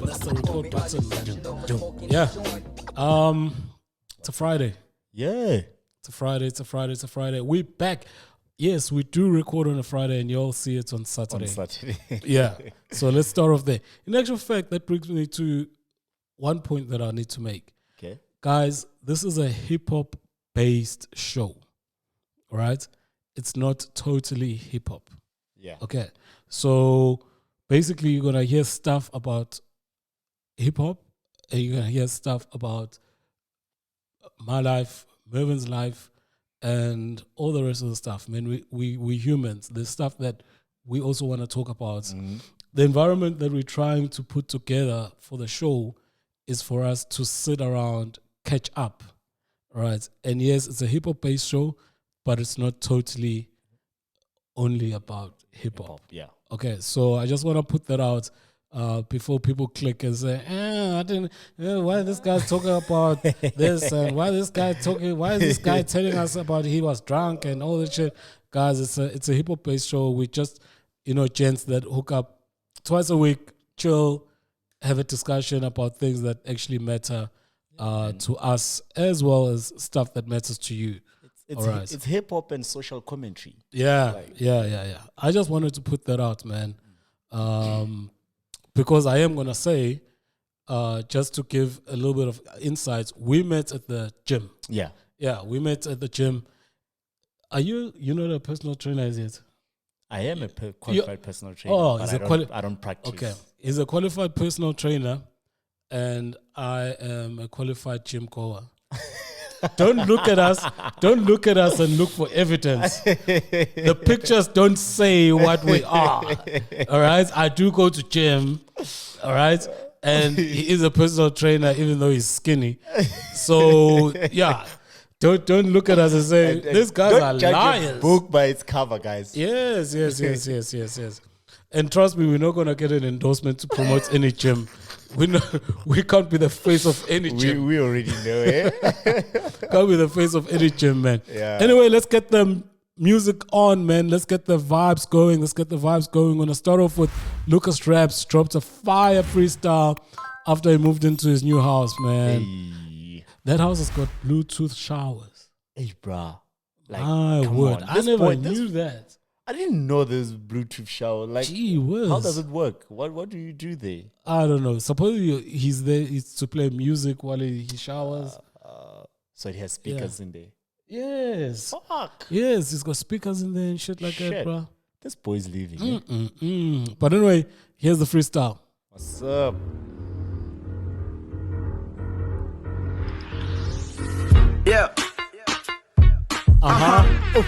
That's the record button. Yeah. It's a Friday. Yeah. It's a Friday. We're back. Yes, we do record on a Friday and you'll see it on Saturday. Yeah. So let's start off there. In actual fact, that brings me to one point that I need to make. Okay. Guys, this is a hip-hop based show. All right? It's not totally hip-hop. Yeah. Okay. So basically you're going to hear stuff about hip-hop and you're going to hear stuff about my life, Mervin's life, and all the rest of the stuff. Man, we humans. There's stuff that we also want to talk about. Mm-hmm. The environment that we're trying to put together for the show is for us to sit around, catch up, right? And yes, it's a hip-hop based show, but it's not totally only about hip-hop. Yeah. Okay, so I just want to put that out before people click and say, I didn't. Why this guy talking about this? And why is this guy telling us about he was drunk and all that shit? Guys, it's a hip hop based show. We just, gents that hook up twice a week, chill, have a discussion about things that actually matter to us, as well as stuff that matters to you. It's hip hop and social commentary. Yeah, yeah. I just wanted to put that out, man. Because I am going to say, just to give a little bit of insights, we met at the gym. Yeah. Yeah, we met at the gym. Are you not a personal trainer, is it? I am a qualified personal trainer, but I don't practice. Okay. He's a qualified personal trainer, and I am a qualified gym goer. Don't look at us and look for evidence. The pictures don't say what we are. All right. I do go to gym. All right. And he is a personal trainer, even though he's skinny. So yeah. Don't look at us and say these guys are liars. Don't judge a book by its cover, guys. Yes. And trust me, we're not gonna get an endorsement to promote any gym. We can't be the face of any gym. We already know, eh? Can't be the face of any gym, man. Yeah. Anyway, let's get the music on, man. Let's get the vibes going. We're going to start off with Lucasraps dropped a fire freestyle after he moved into his new house, man. Hey. That house has got Bluetooth showers. Hey, bruh. My word. I never knew that. I didn't know there's Bluetooth shower. Like, gee whiz. How does it work? What do you do there? I don't know. Supposedly he's there to play music while he showers. So it has speakers in there. Yes. Fuck. Yes, he's got speakers in there and shit like that, bro. This boy's leaving. But anyway, here's the freestyle. What's up? Yeah. Uh-huh.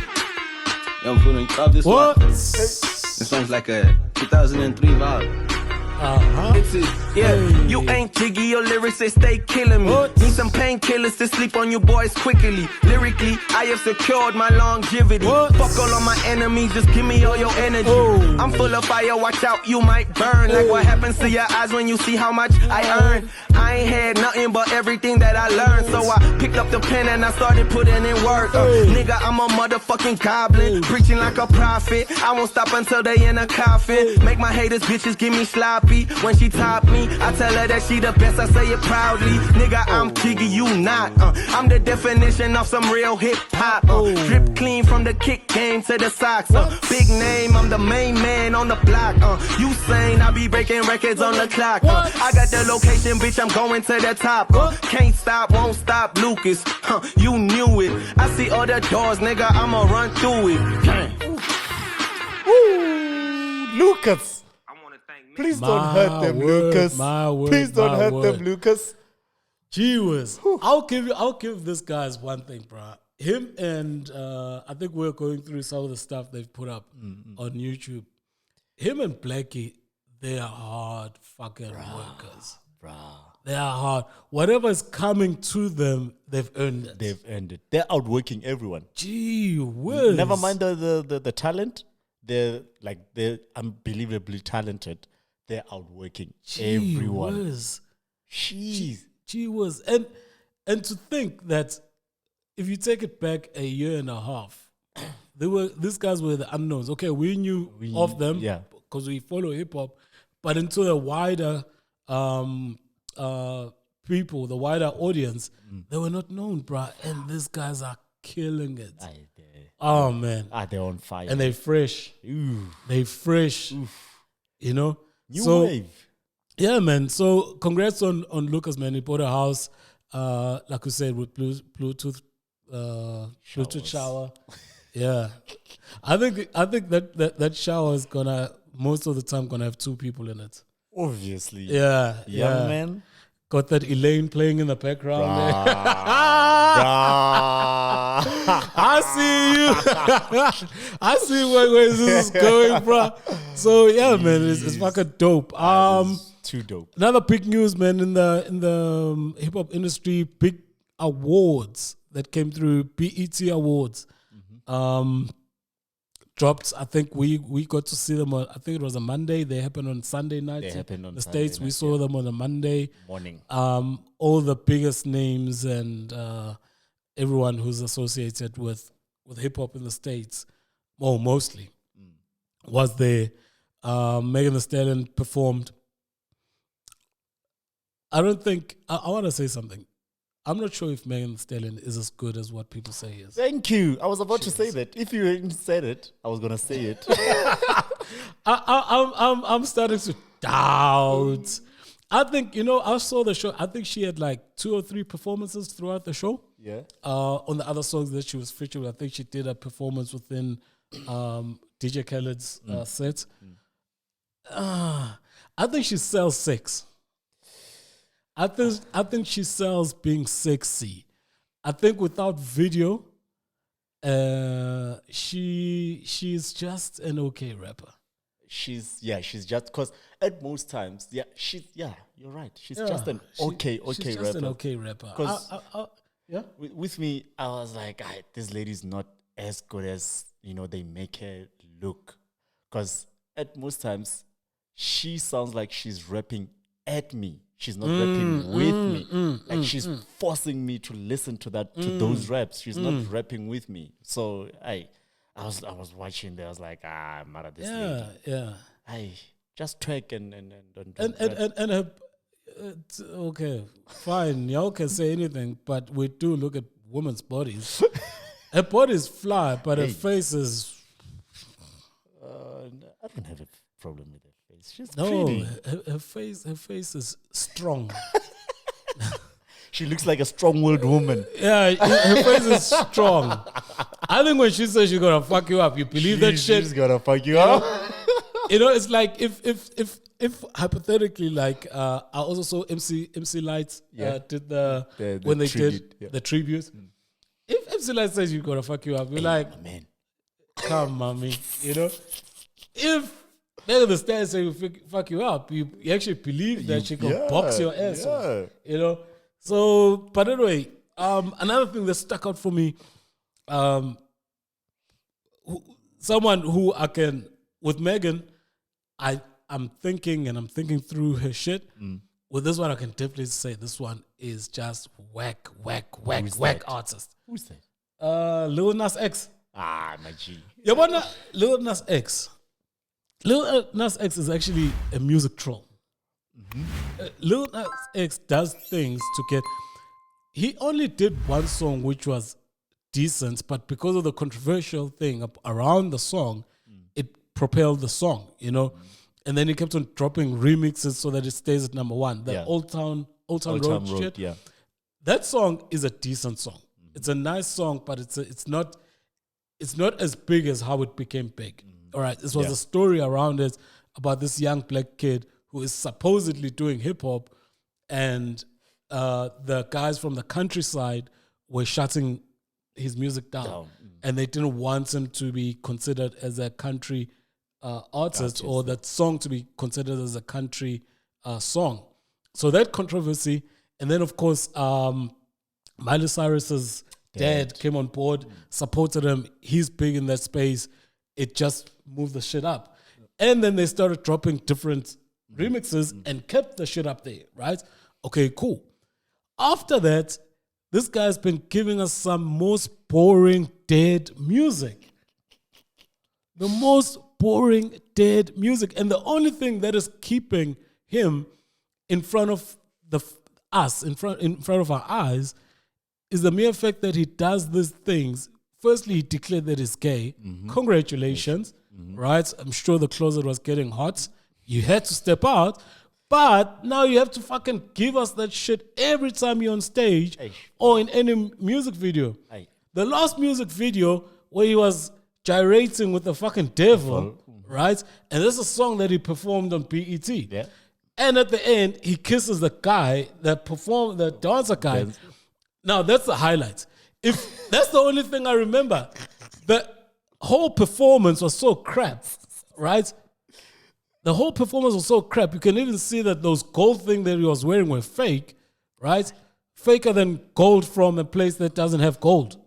I'm feeling proud this what? One. This sounds like a 2003 vibe. You ain't jiggy, your lyrics they stay killing me. What? Need some painkillers to sleep on you boys quickly. Lyrically, I have secured my longevity. What? Fuck all of my enemies, just give me all your energy. I'm full of fire, watch out, you might burn. Like what happens to your eyes when you see how much I earn. I ain't had nothing but everything that I learned. So I picked up the pen and I started putting in work. Nigga, I'm a motherfucking goblin, preaching like a prophet. I won't stop until they in a coffin. Make my haters bitches give me sloppy. When she top me, I tell her that she the best, I say it proudly. Nigga, I'm jiggy, you not. I'm the definition of some real hip hop. Drip clean from the kick game to the socks. Big name, I'm the main man on the block. You saying I be breaking records on the clock. I got the location, bitch, I'm going to the top. Can't stop, won't stop, Lucas. You knew it. I see other doors, nigga, I'ma run through it. Lucas. Please don't hurt them, Lucas. Please don't hurt them, Lucas. Gee whiz. I'll give this guys one thing, bro. Him and I think we're going through some of the stuff they've put up on YouTube. Him and Blxckie, they are hard fucking workers. They are hard. Whatever is coming to them, they've earned it. They're outworking everyone. Gee whiz. Never mind the talent. They're unbelievably talented. They're outworking everyone. Whiz. Jeez. Gee whiz. And to think that if you take it back a year and a half, these guys were the unknowns. Okay, we knew of them because we follow hip hop, but into the wider people, the wider audience, they were not known, bruh. And these guys are killing it. Oh man, they're on fire, and they fresh. They fresh. You know, new wave. Yeah, man. So congrats on Lucas, man. He bought a house, like we said, with Bluetooth shower. Yeah, I think that shower is gonna most of the time gonna have 2 people in it. Obviously. Yeah, man. Got that Elaine playing in the background. I see you. I see where this is going, bro. So yeah, man, it's fucking dope. Too dope. Another big news, man, in the hip hop industry, big awards that came through, BET Awards. Dropped. I think we got to see them on, I think it was a Monday. They happened on Sunday night. They happened on the Sunday States. night, We saw them on a Monday morning. All the biggest names and everyone who's associated with hip hop in the States, well, mostly, was there. Megan The Stallion performed. I don't think I want to say something. I'm not sure if Megan The Stallion is as good as what people say he is. Thank you. I was about to say that. If you hadn't said it, I was gonna say it. I'm starting to doubt. I think, I saw the show. I think she had like 2 or 3 performances throughout the show. Yeah. On the other songs that she was featured with, I think she did a performance within DJ Khaled's set. I think she sells sex. I think she sells being sexy. I think without video, she's just an okay rapper. She's just because at most times, you're right. She's just an okay she's just rapper. An okay rapper. With me, I was like, this lady's not as good as they make her look. Because at most times, she sounds like she's rapping at me. She's not rapping with me. She's forcing me to listen to those raps. She's not rapping with me. So I was watching there. I was like, I'm mad at this lady. Yeah. Just twerk and her, okay, fine. Y'all can say anything, but we do look at women's bodies. Her body's fly, but her face is. I don't have a problem with her face. She's pretty. Her face is strong. She looks like a strong-willed woman. Yeah, her face is strong. I think when she says she's gonna fuck you up, you believe that shit. She's gonna fuck you up. It's like if hypothetically, like I also saw MC Light did the when they tribute, did the tribute. If MC Light says you're gonna fuck you up, you're like, man, come, mommy. If Megan The Stallion say will fuck you up, you actually believe that she can box your ass off. So, but anyway, another thing that stuck out for me, someone who I can, with Megan, I'm thinking through her shit. With this one, I can definitely say this one is just whack artist. Who's that? Lil Nas X. My G. Lil Nas X. Lil Nas X is actually a music troll. Lil Nas X does things to get. He only did one song which was decent, but because of the controversial thing around the song, it propelled the song, And then he kept on dropping remixes so that it stays at number 1. The Old Town Road shit. Yeah. That song is a decent song. It's a nice song, but it's not as big as how it became big. All right, this was a story around it about this young black kid who is supposedly doing hip hop, and the guys from the countryside were shutting his music down. And they didn't want him to be considered as a country artist or that song to be considered as a country song. So that controversy, and then of course Miley Cyrus's dad came on board, supported him. He's big in that space. It just moved the shit up. And then they started dropping different remixes and kept the shit up there, right? Okay, cool. After that, this guy's been giving us some most boring, dead music. The most boring, dead music. And the only thing that is keeping him in front of us, in front of our eyes, is the mere fact that he does these things. Firstly, he declared that he's gay. Congratulations, right? I'm sure the closet was getting hot. You had to step out. But now you have to fucking give us that shit every time you're on stage or in any music video. The last music video where he was gyrating with the fucking devil, right? And this is a song that he performed on BET. Yeah. And at the end, he kisses the guy that performed, the dancer guy. Now, that's the highlight. If that's the only thing I remember. The whole performance was so crap, right? The whole performance was so crap. You can even see that those gold things that he was wearing were fake, right? Faker than gold from a place that doesn't have gold.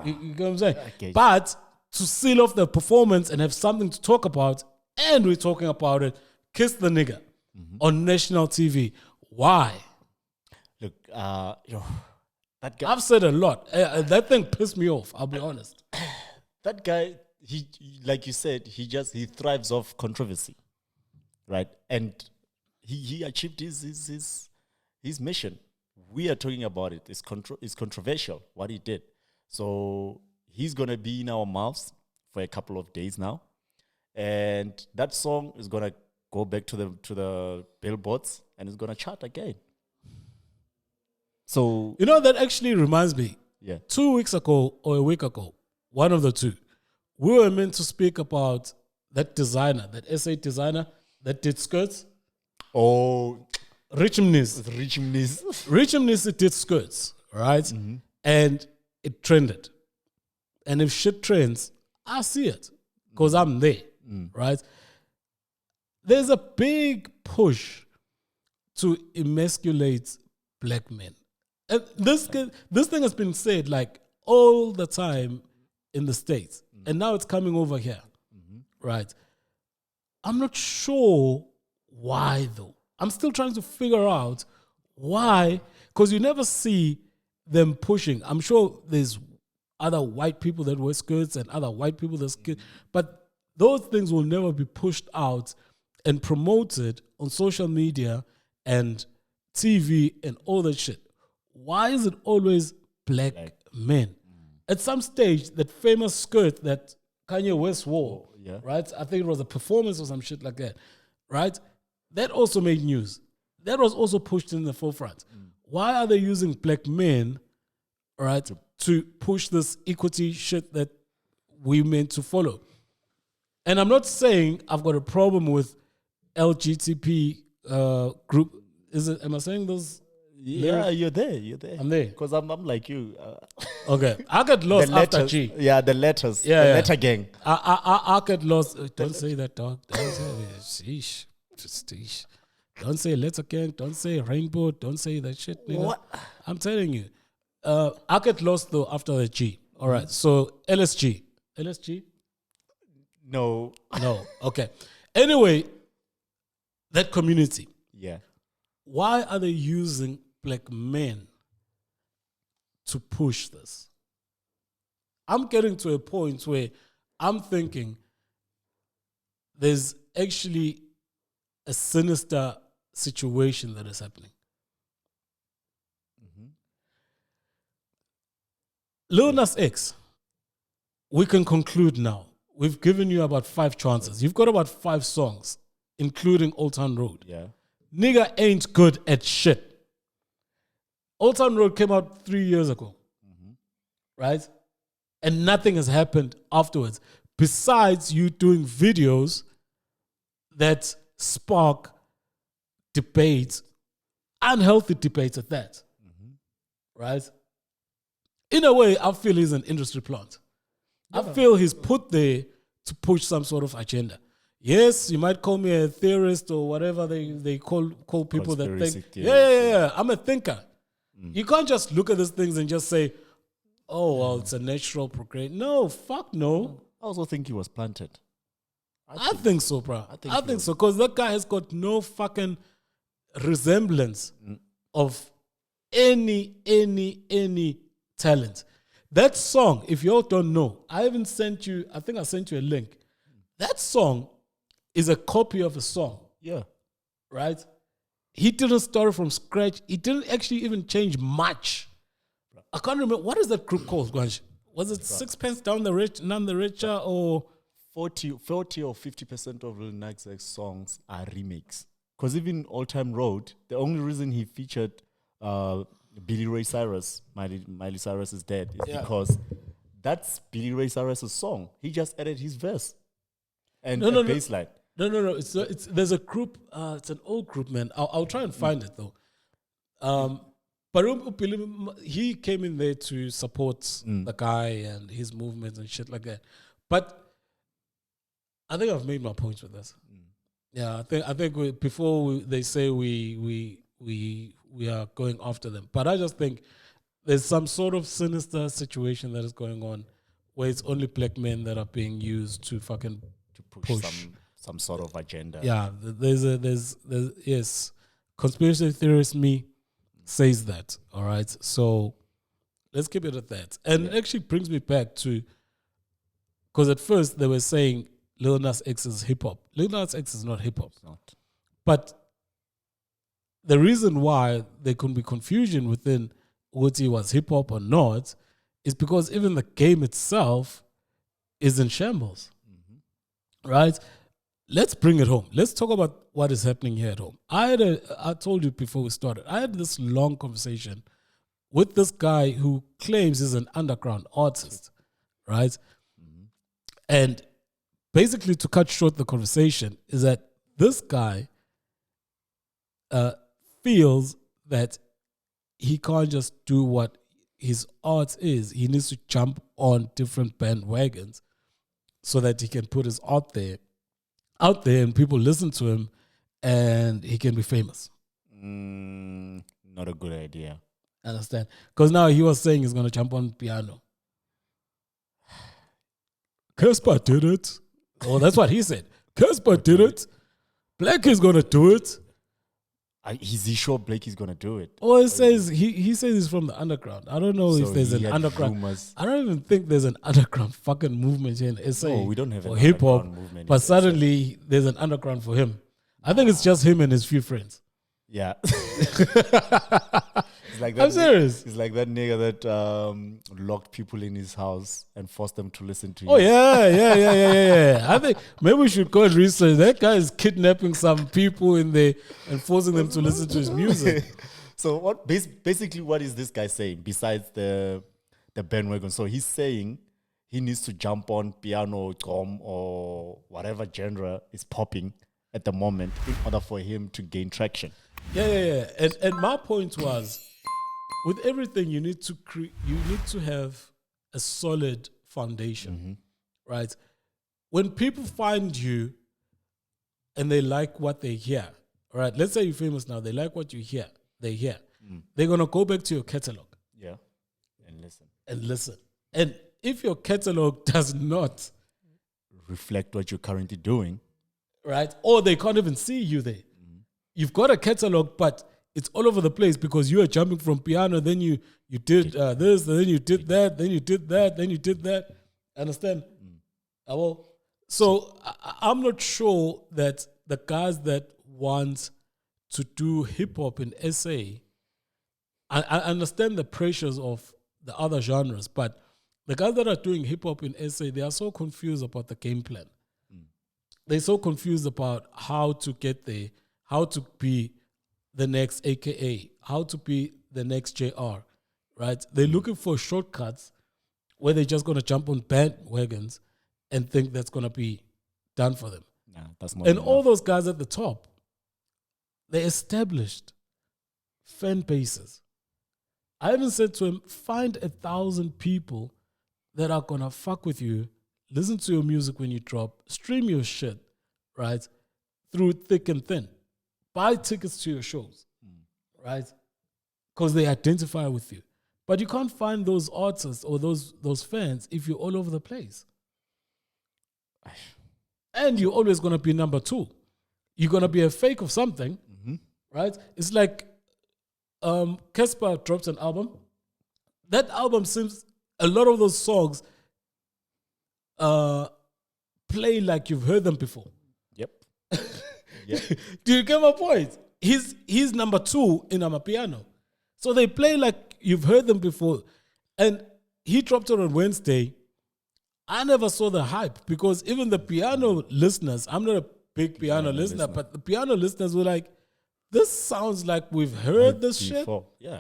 You get what I'm saying? But to seal off the performance and have something to talk about, and we're talking about it, kiss the nigga on national TV. Why? Look, that guy. I've said a lot. That thing pissed me off, I'll be honest. That guy, he like you said, he thrives off controversy, right? And he achieved his mission. We are talking about it. It's controversial what he did. So he's gonna be in our mouths for a couple of days now, and that song is gonna go back to the billboards and it's gonna chart again. So you know, that actually reminds me. Yeah. 2 weeks ago or a week ago, one of the two, we were meant to speak about that designer, that SA designer that did skirts. Oh, Richem Nis. Richem Nis did skirts, right? And it trended. And if shit trends, I see it because I'm there, right? There's a big push to emasculate black men. And this thing has been said like all the time in the States. And now it's coming over here, right? I'm not sure why though. I'm still trying to figure out why, because you never see them pushing. I'm sure there's other white people that wear skirts and other white people that skirts, but those things will never be pushed out and promoted on social media and TV and all that shit. Why is it always black men? At some stage, that famous skirt that Kanye West wore, right? I think it was a performance or some shit like that, right? That also made news. That was also pushed in the forefront. Why are they using black men, right, to push this equity shit that we meant to follow? And I'm not saying I've got a problem with LGTB group. Am I saying those? Yeah, you're there. I'm there. Because I'm like you. Okay. I get lost after G. Yeah, the letters. Yeah, the letter gang. I get lost. Don't say that, dog. Don't say that. Sheesh. Prestige. Don't say letter gang. Don't say rainbow. Don't say that shit, nigga. What? I'm telling you. I get lost, though, after the G. All right. So, LSG. LSG? No. Okay. Anyway, that community. Yeah. Why are they using black men to push this? I'm getting to a point where I'm thinking there's actually a sinister situation that is happening. Lil Nas X, we can conclude now. We've given you about 5 chances. You've got about 5 songs, including Old Town Road. Yeah. Nigga ain't good at shit. Old Town Road came out 3 years ago. Right? And nothing has happened afterwards. Besides you doing videos that spark debates, unhealthy debates at that. Right? In a way, I feel he's an industry plant. I feel he's put there to push some sort of agenda. Yes, you might call me a theorist or whatever they call people that think. Yeah. I'm a thinker. You can't just look at these things and just say, oh, well, it's a natural progression. No, fuck no. I also think he was planted. I think so, bro. I think so. Because that guy has got no fucking resemblance of any talent. That song, if you all don't know, I think I sent you a link. that song is a copy of a song. Yeah. Right? He didn't start from scratch. He didn't actually even change much. I can't remember. What is that group called, Gwanj? Was it Sixpence Down the Rich, None the Richer, or 40 or 50% of Lil Nas X songs are remakes? Because even All Time Road, the only reason he featured Billy Ray Cyrus, Miley Cyrus is dead, is because that's Billy Ray Cyrus' song. He just added his verse and bass line. No. There's a group. It's an old group, man. I'll try and find it though. But he came in there to support the guy and his movement and shit like that. But I think I've made my points with this. Yeah, I think they say we are going after them. But I just think there's some sort of sinister situation that is going on where it's only black men that are being used to fucking push some sort of agenda. Yeah, there's yes, conspiracy theorist me says that. All right, so let's keep it at that. And it actually brings me back to, because at first they were saying Lil Nas X is hip hop. Lil Nas X is not hip hop. But the reason why there could be confusion within what he was hip hop or not is because even the game itself is in shambles. Right? Let's bring it home. Let's talk about what is happening here at home. I told you before we started, I had this long conversation with this guy who claims he's an underground artist, right? And basically, to cut short the conversation, is that this guy feels that he can't just do what his art is. He needs to jump on different bandwagons so that he can put his art out there and people listen to him and he can be famous. Not a good idea. Understand? Because now he was saying he's going to jump on piano. Cassper did it. Oh, that's what he said. Cassper did it. Blxckie going to do it. Is he sure Blxckie is going to do it? Oh, he says he's from the underground. I don't know if there's an underground. Rumors. I don't even think there's an underground fucking movement here in SA. No, we don't have an hip hop movement. But suddenly there's an underground for him. I think it's just him and his few friends. Yeah. It's like that. I'm serious. It's like that nigga that locked people in his house and forced them to listen to him. Oh, yeah. I think maybe we should go and research. That guy is kidnapping some people in there and forcing them to listen to his music. So what? Basically, what is this guy saying besides the bandwagon? So he's saying he needs to jump on piano, drum, or whatever genre is popping at the moment in order for him to gain traction. Yeah. And my point was, with everything, you need to have a solid foundation, right? When people find you and they like what they hear, all right, let's say you're famous now, they like what you hear, they're going to go back to your catalog. Yeah, and listen. And if your catalog does not reflect what you're currently doing, right, or they can't even see you there, you've got a catalog, but it's all over the place because you are jumping from piano, then you did this, then you did that, then you did that, then you did that. Understand? So I'm not sure that the guys that want to do hip hop in SA, I understand the pressures of the other genres, but the guys that are doing hip hop in SA, they are so confused about the game plan. They're so confused about how to get there, how to be the next AKA, how to be the next JR, right? They're looking for shortcuts where they're just going to jump on bandwagons and think that's going to be done for them. Nah, that's not and enough. all those guys at the top, they established fan bases. I even said to him, find 1,000 people that are going to fuck with you, listen to your music when you drop, stream your shit, right? Through thick and thin. Buy tickets to your shows, right? Because they identify with you. But you can't find those artists or those fans if you're all over the place. And you're always going to be number two. You're going to be a fake of something, right? It's like Cassper drops an album. That album seems, a lot of those songs play like you've heard them before. Yep. Yep. Do you get my point? He's number 2 in Amapiano. So they play like you've heard them before. And he dropped it on Wednesday. I never saw the hype because even the piano listeners, I'm not a big piano listener, but the piano listeners were like, this sounds like we've heard this before. Shit. Yeah.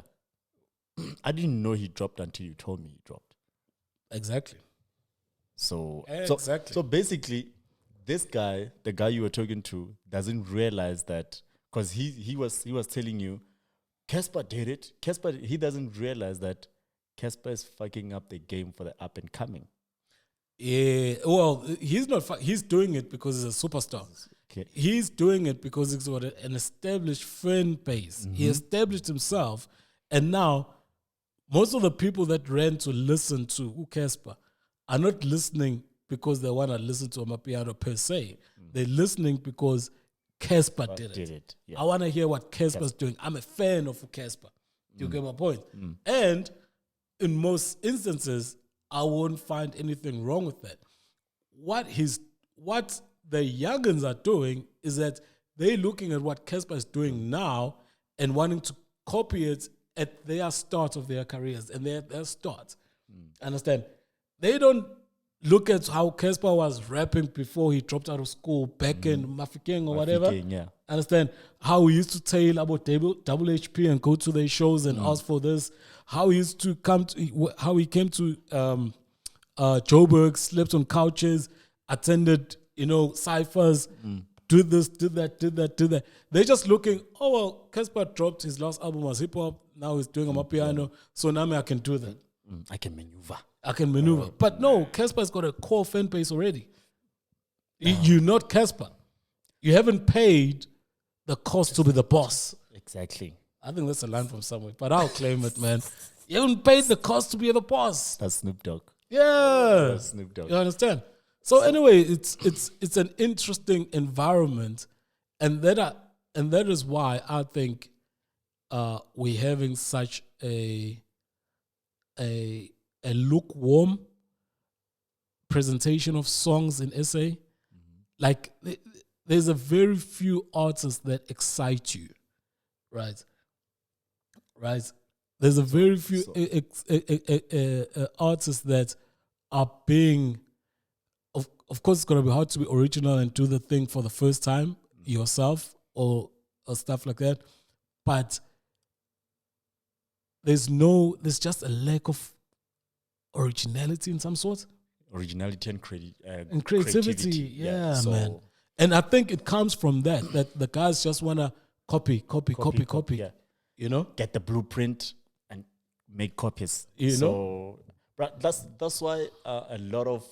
I didn't know he dropped until you told me he dropped. Exactly. So basically, this guy, the guy you were talking to, doesn't realize that because he was telling you, Cassper did it. Cassper, he doesn't realize that Cassper is fucking up the game for the up and coming. Yeah, well, he's not. He's doing it because he's a superstar. Okay. He's doing it because he's got an established fan base. Mm-hmm. He established himself, and now most of the people that ran to listen to Cassper are not listening because they want to listen to Amapiano per se. They're listening because Cassper did it. Yeah. I want to hear what Casper's doing. I'm a fan of Cassper. Do you get my point? And in most instances, I won't find anything wrong with that. What the youngins are doing is that they're looking at what Cassper is doing now and wanting to copy it at their start of their careers and their start. Understand? They don't look at how Cassper was rapping before he dropped out of school back in Mafikeng or whatever. Yeah. Understand? How he used to tell about double HP and go to their shows and ask for this. How he used to how he came to Joburg, slept on couches, attended, ciphers, did this, did that. They're just looking, oh, well, Cassper dropped his last album was hip hop. Now he's doing Amapiano. So now I can do that. I can maneuver. But no, Cassper's got a core fan base already. You're not Cassper. You haven't paid the cost to be the boss. Exactly. I think that's a line from somewhere, but I'll claim it, man. You haven't paid the cost to be the boss. That's Snoop Dogg. Yeah. That's Snoop Dogg. You understand? So anyway, it's an interesting environment, and that is why I think we're having such a lukewarm presentation of songs in SA. Like there's a very few artists that excite you, right? There's a very few artists that are being, of course, it's going to be hard to be original and do the thing for the first time yourself or stuff like that. But there's just a lack of originality in some sort. Originality and creativity. Yeah, man. And I think it comes from that the guys just want to copy. Yeah. Get the blueprint and make copies. But that's why a lot of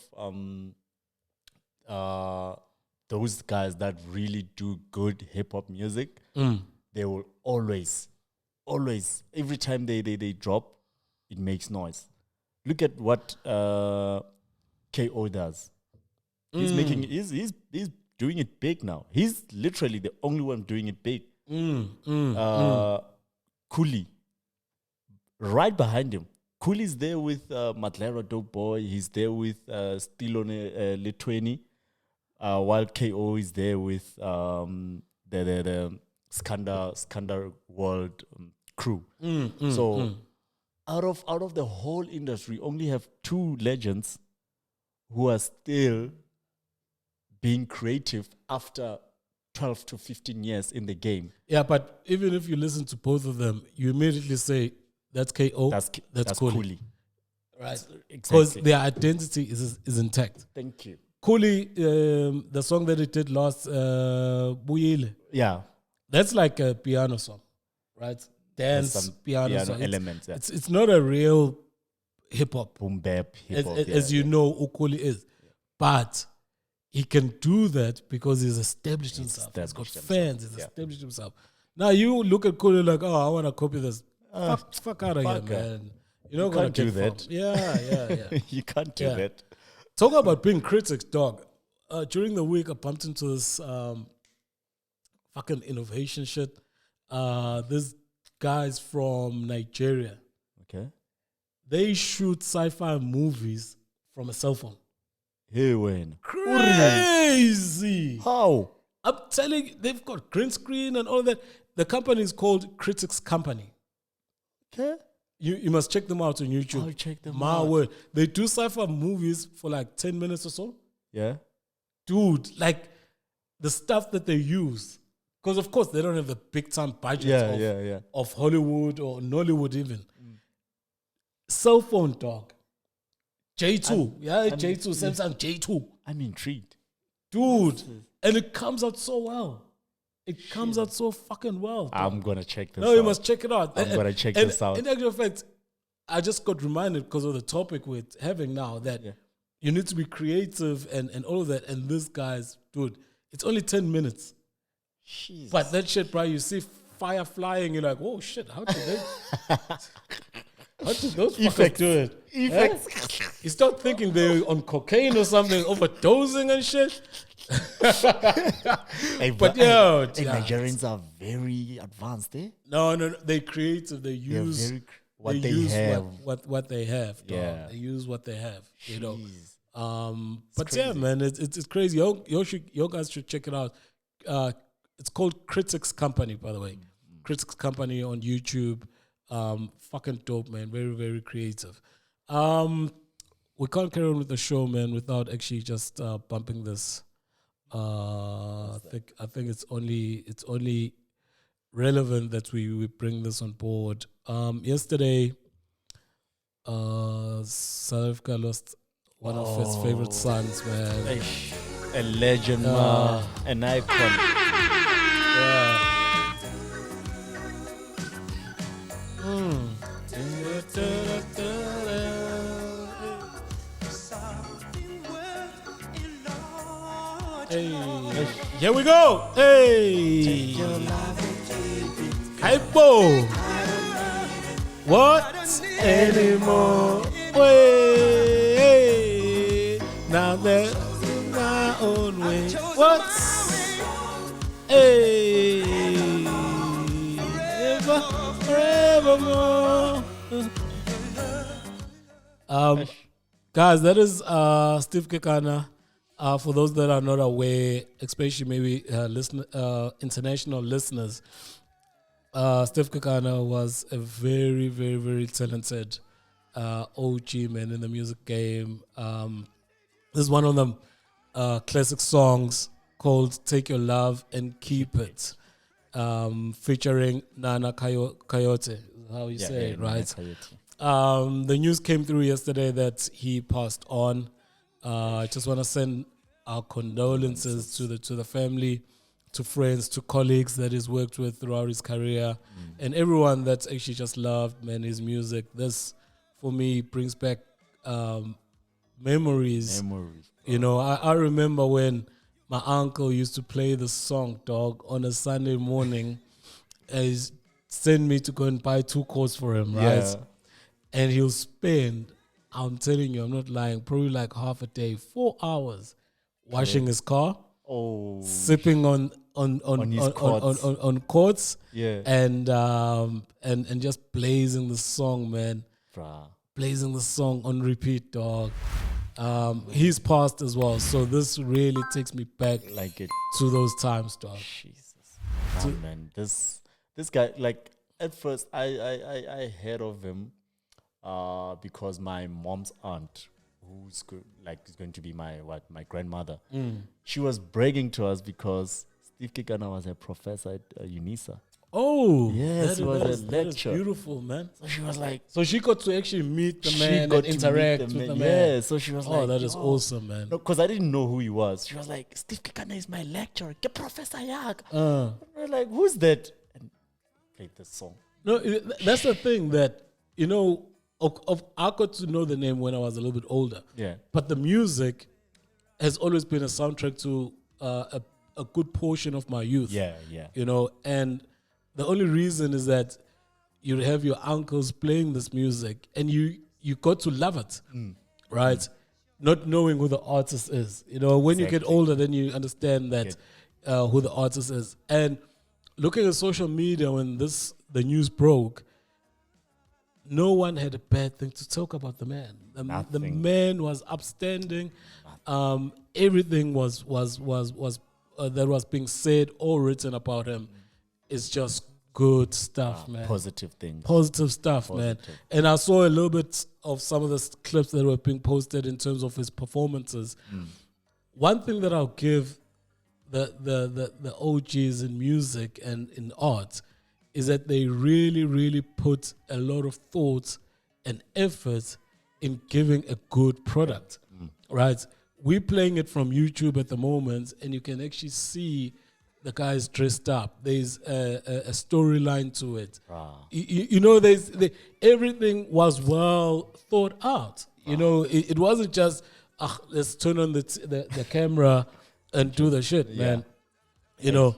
those guys that really do good hip hop music, they will always, every time they drop, it makes noise. Look at what KO does. He's making he's doing it big now. He's literally the only one doing it big. Cooley, right behind him. Cooley's there with Matlero Dope Boy. He's there with Still on Lithuania, while KO is there with the Skandar World crew. Out of the whole industry, only have 2 legends who are still being creative after 12 to 15 years in the game. Yeah, but even if you listen to both of them, you immediately say, that's KO, that's Cooley. Right? Because their identity is intact. Thank you. Cooley, the song that he did last, Buyile. Yeah. That's like a piano song, right? Dance, piano song. Elements. It's not a real hip-hop. Boom bap, hip-hop. As you know, who Cooley is. But he can do that because he's established himself. He's got fans. He's established himself. Now you look at Cooley like, oh, I want to copy this. Fuck out of here, man. You're not going to do that. Yeah. You can't do that. Talk about being critics, dog. During the week, I bumped into this fucking innovation shit. This guys from Nigeria. Okay. They shoot sci-fi movies from a cell phone. heaven. Crazy. How? I'm telling you, they've got green screen and all that. The company is called Critics Company. Okay. You must check them out on YouTube. I'll check them My out. word. They do sci-fi movies for like 10 minutes or so. Yeah. Dude, like the stuff that they use. Because of course they don't have the big time budget of Hollywood or Nollywood even. Cell phone, dog. J2. J2, Samsung J2. I'm intrigued. Dude. And it comes out so well. It comes out so fucking well. Dog. I'm going to check this out. No, you must check it out. I'm going to check this out. In actual fact, I just got reminded because of the topic we're having now that you need to be creative and all of that. And this guy's, dude, it's only 10 minutes. Jesus. But that shit, bro, you see fire flying, you're like, oh shit, how did they? How did those fuckers do it? Effects. You start thinking they're on cocaine or something, overdosing and shit. But yo, Nigerians are very advanced, eh? No, they're creative. They use what they have. What they have. Dog. Yeah, they use what they have. You know. But crazy. yeah, man, it's crazy. You guys should check it out. It's called Critics Company, by the way. Critics Company on YouTube. Fucking dope, man. Very, very creative. We can't carry on with the show, man, without actually just bumping this. I think it's only relevant that we bring this on board. Yesterday, South Africa lost one of its favorite sons, man. A legend, man. An icon. Yeah. Hey, here we go. Hey, hypo. What anymore? Way now that my own way. What? Hey, ever, forevermore. Guys, that is Steve Kekana. For those that are not aware, especially maybe international listeners, Steve Kekana was a very, very, very talented OG man in the music game. This is one of them classic songs called "Take Your Love and Keep It," featuring Nana Coyote. How you say it, right? The news came through yesterday that he passed on. I just want to send our condolences to the family, to friends, to colleagues that he's worked with throughout his career, and everyone that's actually just loved, man, his music. This, for me, brings back memories. You know, I remember when my uncle used to play the song, dog, on a Sunday morning. He sent me to go and buy 2 coats for him, right? Yeah. And he'll spend, I'm telling you, I'm not lying, probably like half a day, 4 hours washing his car, sipping on chords, and just blazing the song, man. Blazing the song on repeat, dog. He's passed as well, so this really takes me back to those times, dog. Jesus, man, this guy, like, at first I heard of him because my mom's aunt, who's is going to be my grandmother, she was bragging to us because Steve Kekana was a professor at UNISA. Oh, yes, it was a lecture. That is beautiful, man. So she was like, so she got to actually meet the man and interact with the man. Yeah, so she was like, oh, that is awesome, man. No, because I didn't know who he was. She was like, Steve Kekana is my lecturer. Get Professor Yak. We're like, who's that? And played the song. No, that's the thing that, you know, I got to know the name when I was a little bit older. Yeah. But the music has always been a soundtrack to a good portion of my youth. Yeah. You know, and the only reason is that you have your uncles playing this music and you got to love it, right? Not knowing who the artist is. You know, when you get older, then you understand that who the artist is. And looking at social media when the news broke, no one had a bad thing to talk about the man. The man was upstanding. Everything was that was being said or written about him is just good stuff, man. Positive things. Positive stuff, man. And I saw a little bit of some of the clips that were being posted in terms of his performances. One thing that I'll give the OGs in music and in art is that they really, really put a lot of thought and effort in giving a good product, right? We're playing it from YouTube at the moment, and you can actually see the guy's dressed up. There's a storyline to it. You know, everything was well thought out. You know, it wasn't just, let's turn on the camera and do the shit, man. You know,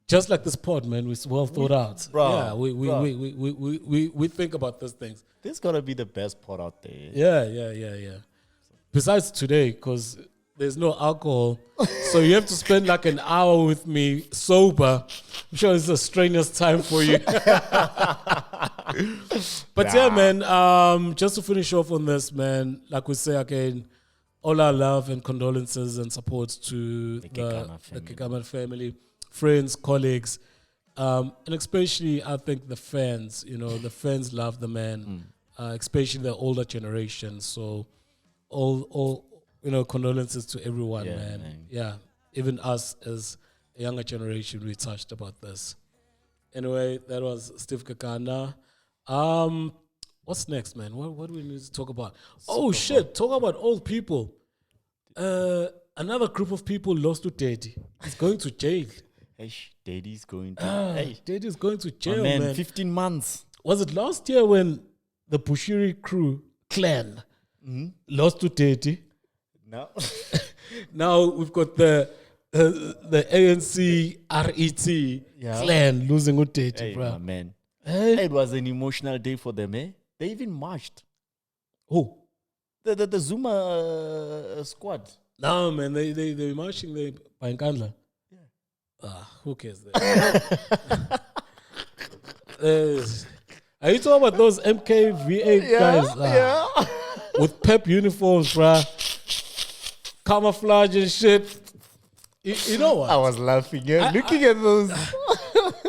just like this pod, man, it's well thought out. Yeah, we think about those things. This gotta be the best pod out there. Yeah. Besides today, because there's no alcohol, so you have to spend like an hour with me sober. I'm sure it's the strangest time for you. But yeah, man, just to finish off on this, man, like we say again, all our love and condolences and support to the Kekana family, friends, colleagues, and especially, I think, the fans. You know, the fans love the man, especially the older generation. So all you know, condolences to everyone, man. Yeah, even us as a younger generation, we touched about this. Anyway, that was Steve Kekana. What's next, man? What do we need to talk about? Talk about old people. Another group of people lost to Daddy. He's going to jail. Daddy's going to Daddy's going to jail, man. 15 months. Was it last year when the Bushiri crew clan lost to Daddy? No. Now we've got the ANC RET clan losing to Daddy, bro. Man. It was an emotional day for them, eh? They even marched. Who? The Zuma squad. No, man, they marching there by Nkandla. Who cares? Are you talking about those MKVA guys? With pep uniforms, bruh. Camouflage and shit. You know what? I was laughing, looking at those.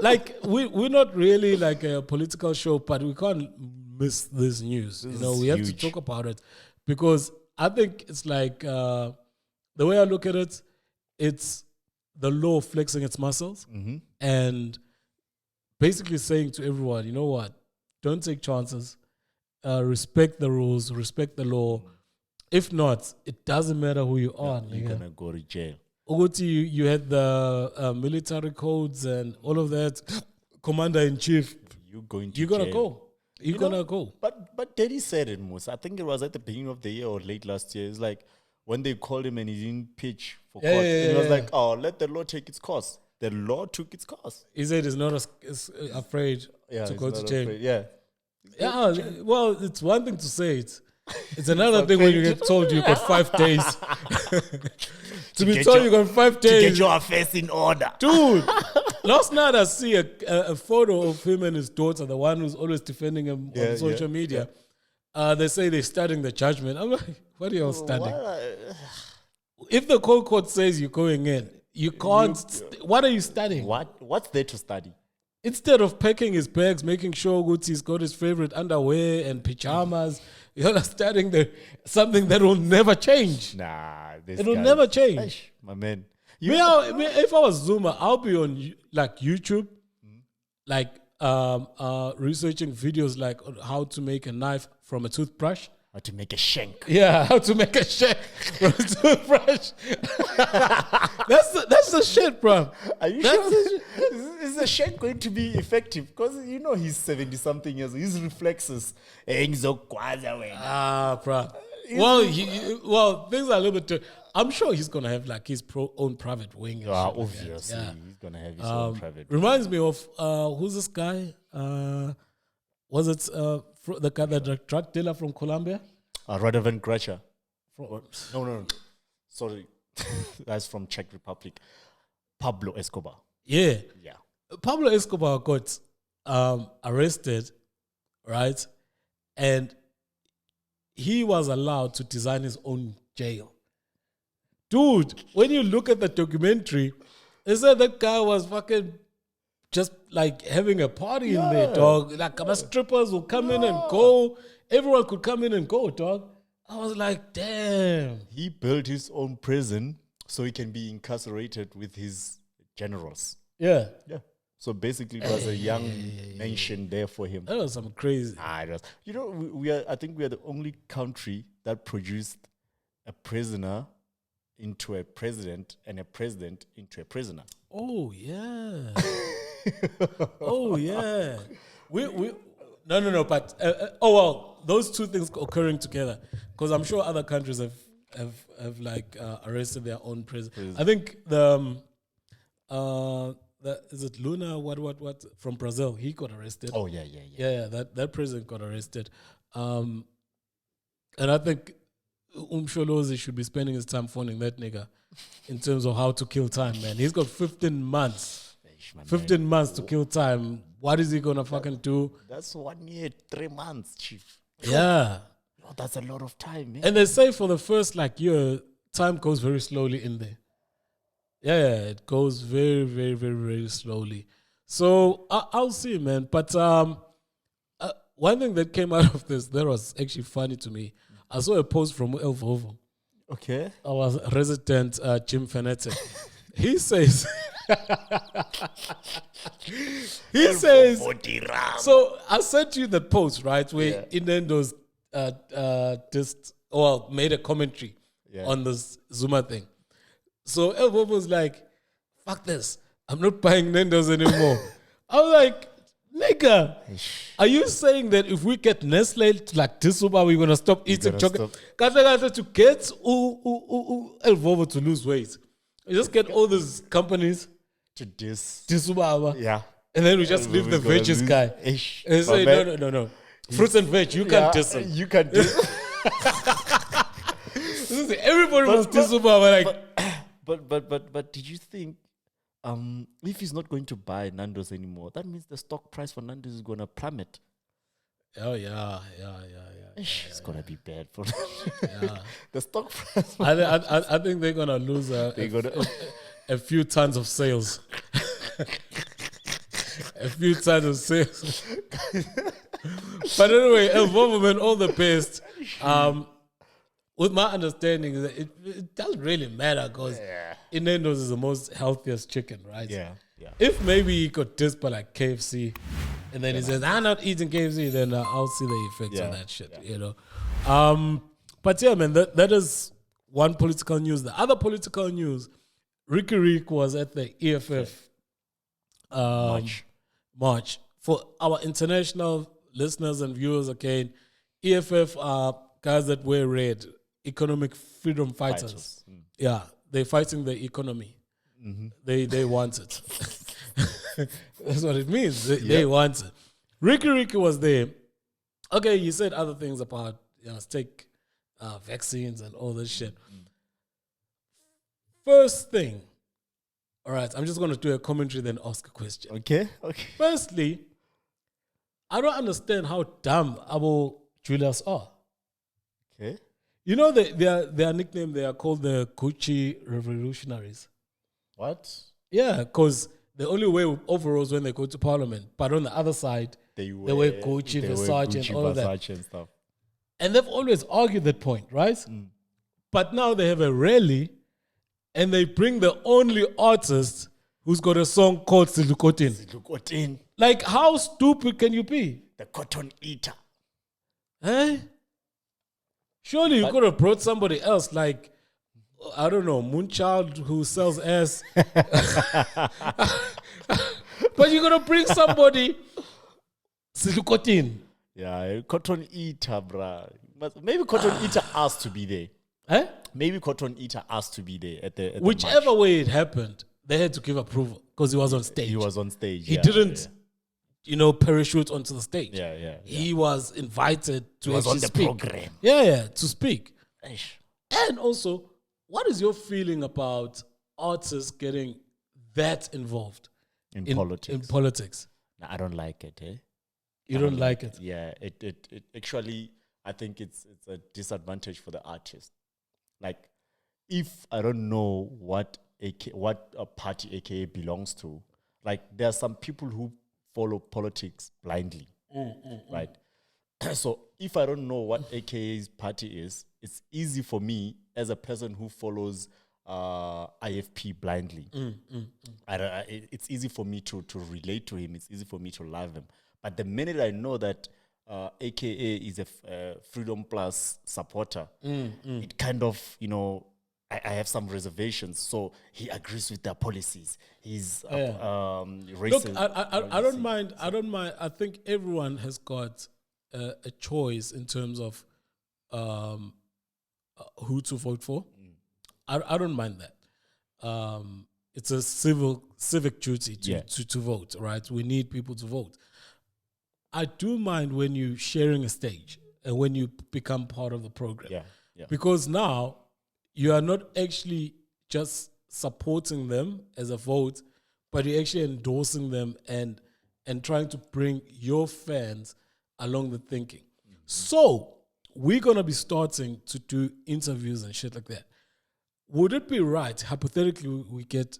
Like, we're not really like a political show, but we can't miss this news. You know, we have to talk about it because I think it's like the way I look at it, it's the law flexing its muscles and basically saying to everyone, you know what? Don't take chances. Respect the rules. Respect the law. If not, it doesn't matter who you are. You're going to go to jail. Ogoti, you had the military codes and all of that. Commander-in-chief. You're going to You're going to go. You're going to go. But Daddy said it, most. I think it was at the beginning of the year or late last year. It's like when they called him and he didn't pitch for court. And he was like, let the law take its course. The law took its course. He said he's not afraid to go to jail. Afraid. Yeah, well, it's one thing to say it. It's another thing when you get told you got 5 days. to be told you got 5 days. To get your affairs in order. Dude, last night I see a photo of him and his daughter, the one who's always defending him on social media. They say they're studying the judgment. I'm like, what are you all studying? If the court says you're going in, you can't. What are you studying? What's there to study? Instead of packing his bags, making sure he's got his favorite underwear and pajamas, you're studying something that will never change. Nah, it will never change. My man. If I was Zuma, I'll be on like YouTube, like researching videos like on how to make a knife from a toothbrush. How to make a shank. Yeah, how to make a shank from a toothbrush. That's the shit, bro. Are you sure? Is the shank going to be effective? Because you know he's 70-something years old. His reflexes. Bro. Well, things are a little bit. I'm sure he's gonna have like his own private wing. Obviously, he's gonna have his own private. Reminds me of who's this guy? Was it the drug dealer from Colombia? Radovan Gracha. No. Sorry. That's from Czech Republic. Pablo Escobar. Yeah. Pablo Escobar got arrested, right? And he was allowed to design his own jail. Dude, when you look at the documentary, they said that guy was fucking just like having a party in there, dog. Like strippers will come in and go. Everyone could come in and go, dog. I was like, damn. He built his own prison so he can be incarcerated with his generals. Yeah. So basically, it was a young nation there for him. That was some crazy. It was. You know, we are. I think we are the only country that produced a prisoner into a president and a president into a prisoner. Oh yeah. Oh yeah. We no. But those two things occurring together, because I'm sure other countries have like arrested their own president. I think is it Luna? What from Brazil? He got arrested. Oh yeah. That president got arrested, and I think Umsholozi should be spending his time phoning that nigga in terms of how to kill time, man. He's got 15 months. 15 months to kill time. What is he gonna fucking do? That's 1 year, 3 months, chief. Yeah. Oh, that's a lot of time, man. And they say for the first year, time goes very slowly in there. Yeah, it goes very, very, very, very slowly. So I'll see, man. But one thing that came out of this that was actually funny to me, I saw a post from El Vovo. Okay. Our resident Jim Fanatic. He says, so I sent you the post, right, where Inendo's made a commentary on this Zuma thing. So El Vovo was like, fuck this, I'm not buying Nando's anymore. I was like, nigga, are you saying that if we get Nestle to like Tisuba, we're going to stop eating chocolate? To get El Vovo to lose weight. You just get all these companies to Tisuba. Yeah. And then we just leave the veggies guy. And say, no. Fruits and veg, you can't diss them. You can't diss everybody was Tisuba. But did you think if he's not going to buy Nando's anymore, that means the stock price for Nando's is going to plummet? Oh, yeah. It's going to be bad for yeah. the stock price. I think they're going to lose a few tons of sales. A few tons of sales. But anyway, El Vovo, man, all the best. With my understanding, it doesn't really matter because Inendo's is the most healthiest chicken, right? Yeah. If maybe he got dissed by like KFC, and then he says, I'm not eating KFC, then I'll see the effects of that shit, you know. But yeah, man, that is one political news. The other political news, Ricky Rick was at the EFF March. For our international listeners and viewers, again, EFF are guys that wear red, economic freedom fighters. Yeah, they're fighting the economy. Mm-hmm. They want it. That's what it means. They want it. Ricky was there. Okay, you said other things about take vaccines and all this shit. First thing, all right, I'm just going to do a commentary then ask a question. Okay. Firstly, I don't understand how dumb our Julius are. Okay. You know their nickname, they are called the Gucci Revolutionaries. What? Yeah, because they only wear overalls when they go to Parliament. But on the other side, they wear Gucci, Versace, and all of that. And stuff. And they've always argued that point, right? But now they have a rally and they bring the only artist who's got a song called Silukotin. Like, how stupid can you be? The cotton eater. Eh? Surely you could have brought somebody else, like, I don't know, Moonchild who sells ass. But you're going to bring somebody, Silukotin. Yeah, cotton eater, bruh. Maybe cotton eater asked to be there. Eh? Maybe cotton eater asked to be there at the whichever way it happened, they had to give approval because he was on stage. He didn't, parachute onto the stage. Yeah. He was invited to was on the speak. program. Yeah, to speak. Eish. And also, what is your feeling about artists getting that involved in politics? In politics, No, I don't like it. You don't like it? Yeah, it actually, I think it's a disadvantage for the artist. Like, if I don't know what a party AKA belongs to, like there are some people who follow politics blindly, right? So if I don't know what AKA's party is, it's easy for me as a person who follows IFP blindly. It's easy for me to relate to him. It's easy for me to love him. But the minute I know that AKA is a Freedom Plus supporter, it kind of, I have some reservations. So he agrees with their policies. He's racist. Look, I don't mind. I don't mind. I think everyone has got a choice in terms of who to vote for. I don't mind that. It's a civic duty to vote, right? We need people to vote. I do mind when you're sharing a stage and when you become part of the program. Because now you are not actually just supporting them as a vote, but you're actually endorsing them and trying to bring your fans along the thinking. So we're going to be starting to do interviews and shit like that. Would it be right, hypothetically, we get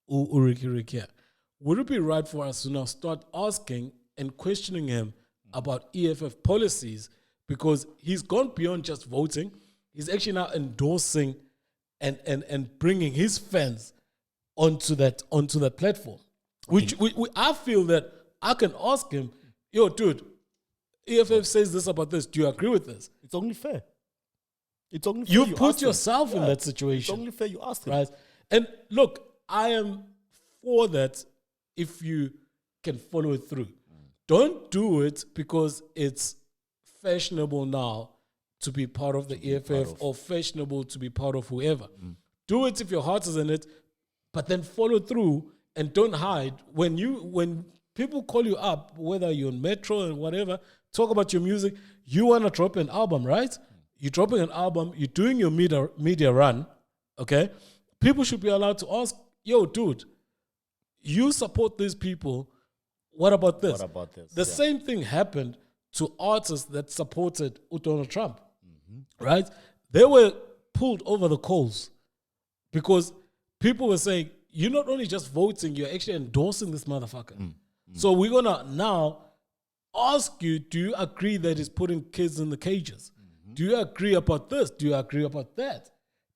Uriki here, would it be right for us to now start asking and questioning him about EFF policies, because he's gone beyond just voting. He's actually now endorsing and bringing his fans onto that platform. Which I feel that I can ask him, yo, dude, EFF says this about this. Do you agree with this? It's only fair. It's only fair. You put yourself in that situation. It's only fair you ask him. Right? And look, I am for that if you can follow it through. Don't do it because it's fashionable now to be part of the EFF or fashionable to be part of whoever. Do it if your heart is in it, but then follow through and don't hide. When people call you up, whether you're on Metro and whatever, talk about your music, you want to drop an album, right? You're dropping an album, you're doing your media run, okay? People should be allowed to ask, yo, dude, you support these people, what about this? The same thing happened to artists that supported Donald Trump, right? They were pulled over the coals because people were saying, you're not only just voting, you're actually endorsing this motherfucker. So we're going to now ask you, do you agree that he's putting kids in the cages? Do you agree about this? Do you agree about that?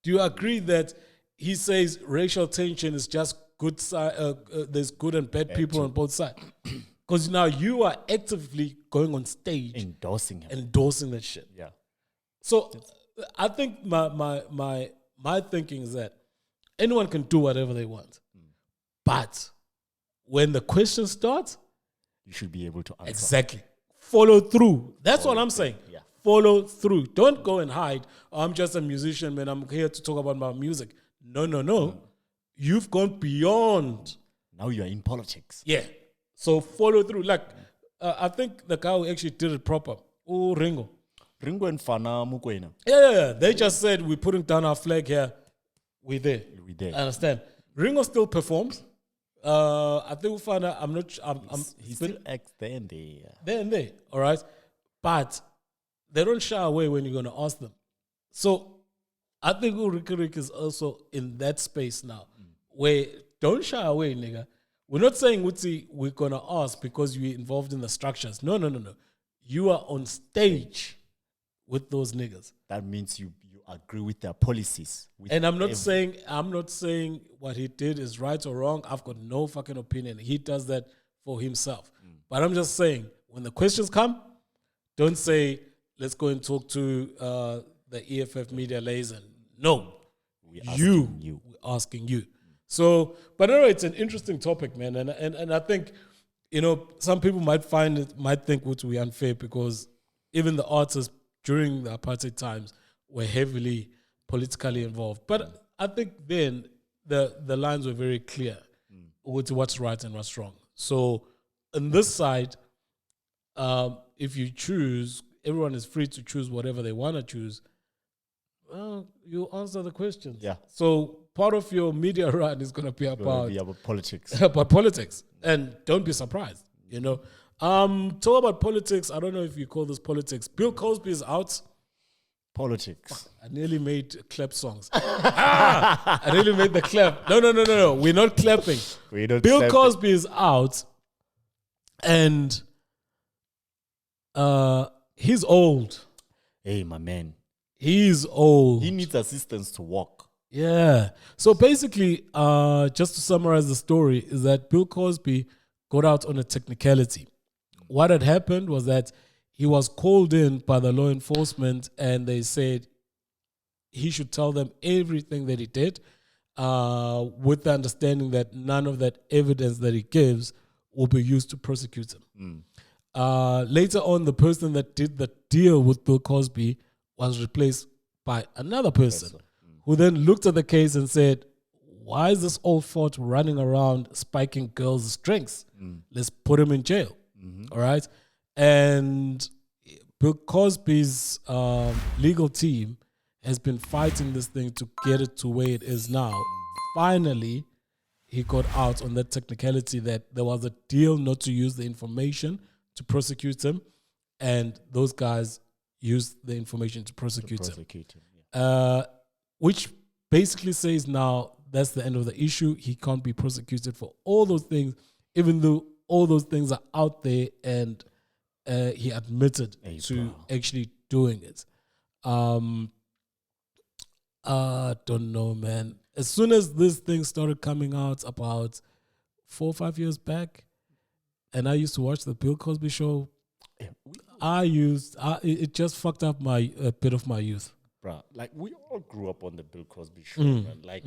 Do you agree that he says racial tension is just good there's good and bad people on both sides? Because now you are actively going on stage endorsing him, endorsing that shit. Yeah. So I think my thinking is that anyone can do whatever they want, but when the question starts, you should be able to answer. Exactly. Follow through. That's what I'm saying. Yeah. Follow through. Don't go and hide. I'm just a musician, man. I'm here to talk about my music. No. You've gone beyond. Now you're in politics. Yeah. So follow through. Like, I think the guy who actually did it proper. Oh, Ringo. Ringo and Fana Mukwena. Yeah. They just said, we're putting down our flag here. We're there. I understand. Ringo still performs. I think Fana, I'm not. He still acts there and there. There and there. All right. But they don't shy away when you're going to ask them. So I think Rick is also in that space now where don't shy away, nigga. We're not saying, we're going to ask because you're involved in the structures. No. You are on stage with those niggas. That means you agree with their policies. And I'm not saying what he did is right or wrong. I've got no fucking opinion. He does that for himself. But I'm just saying, when the questions come, don't say, let's go and talk to the EFF media liaison. No. We're asking you. So, but anyway, it's an interesting topic, man. And I think, some people might think we're unfair because even the artists during the apartheid times were heavily politically involved. But I think then the lines were very clear with what's right and what's wrong. So on this side, if you choose, everyone is free to choose whatever they want to choose. Well, you answer the questions. Yeah. So part of your media run is going to be about politics. About politics. And don't be surprised. Talk about politics. I don't know if you call this politics. Bill Cosby is out. Politics. I nearly made clap songs. I nearly made the clap. No. We're not clapping. Bill Cosby is out, and he's old. Hey, my man. He's old. He needs assistance to walk. Yeah. So basically, just to summarize the story, is that Bill Cosby got out on a technicality. What had happened was that he was called in by the law enforcement, and they said he should tell them everything that he did, with the understanding that none of that evidence that he gives will be used to prosecute him. Later on, the person that did the deal with Bill Cosby was replaced by another person who then looked at the case and said, why is this old fort running around spiking girls' drinks? Let's put him in jail. All right. And Bill Cosby's legal team has been fighting this thing to get it to where it is now. Finally, he got out on that technicality that there was a deal not to use the information to prosecute him, and those guys used the information to prosecute him. Yeah. Which basically says now that's the end of the issue. He can't be prosecuted for all those things, even though all those things are out there, and he admitted to actually doing it. I don't know, man. As soon as this thing started coming out about 4 or 5 years back, and I used to watch the Bill Cosby show, it just fucked up a bit of my youth. Bruh, like we all grew up on the Bill Cosby show, man. Like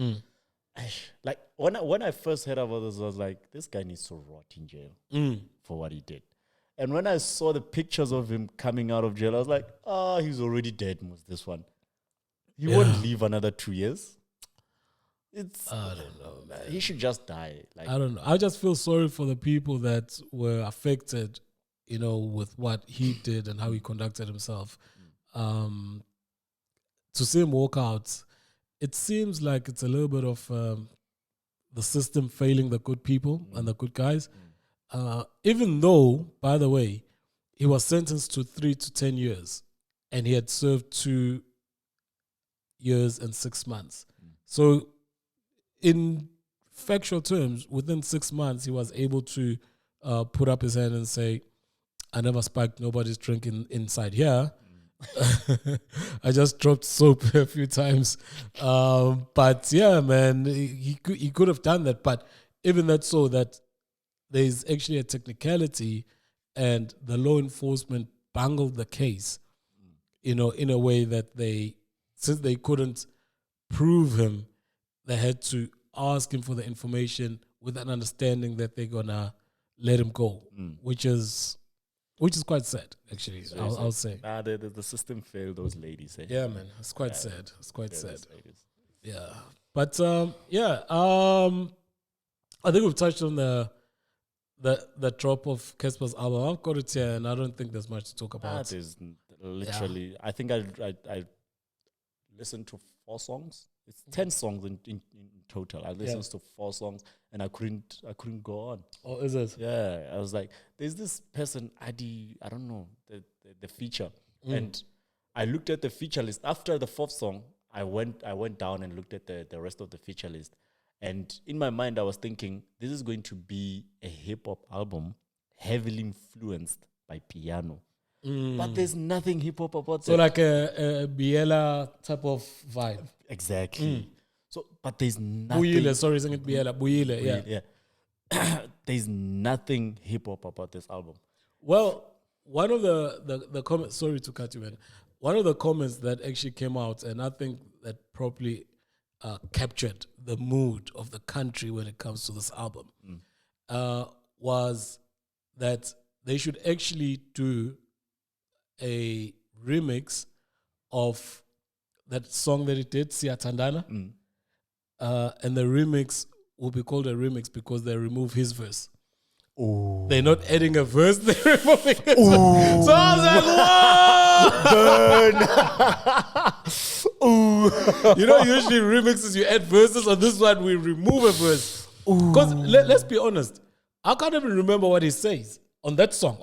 when I first heard about this, I was like, this guy needs to rot in jail for what he did. And when I saw the pictures of him coming out of jail, I was like, he's already dead, this one. He won't live another 2 years. I don't know, man. He should just die. Like, I don't know. I just feel sorry for the people that were affected, with what he did and how he conducted himself. To see him walk out, it seems like it's a little bit of the system failing the good people and the good guys. Even though, by the way, he was sentenced to 3 to 10 years and he had served 2 years and 6 months. So in factual terms, within 6 months, he was able to put up his hand and say, I never spiked nobody's drink inside here. I just dropped soap a few times. But yeah, man, he could have done that. But even that, so that there's actually a technicality and the law enforcement bungled the case, in a way that since they couldn't prove him, they had to ask him for the information with an understanding that they're gonna let him go, which is quite sad, actually. I'll say. The system failed those ladies. Eh? Yeah, man, it's quite sad. It's quite sad. Yeah, but I think we've touched on the drop of Cassper's album. I've got it here, and I don't think there's much to talk about. That is literally. I think I listened to 4 songs. It's 10 songs in total. I listened to 4 songs and I couldn't go on. Oh, is it? Yeah, I was like, there's this person, Adi, I don't know, the feature, and I looked at the feature list after the 4th song. I went down and looked at the rest of the feature list, and in my mind I was thinking this is going to be a hip hop album heavily influenced by piano. But there's nothing hip hop about it. So like a Biela type of vibe. Exactly. So, but there's nothing. Buyile, sorry, isn't it Biela? Buyile, yeah. There's nothing hip hop about this album. Well, one of the comments. Sorry to cut you, man. One of the comments that actually came out, and I think that probably captured the mood of the country when it comes to this album, was that they should actually do a remix of that song that he did, Siyathandana. And the remix will be called a remix because they remove his verse. Ooh. They're not adding a verse, they're removing it. So I was like, whoa! Usually remixes, you add verses. On this one, we remove a verse. Because let's be honest, I can't even remember what he says. on that song.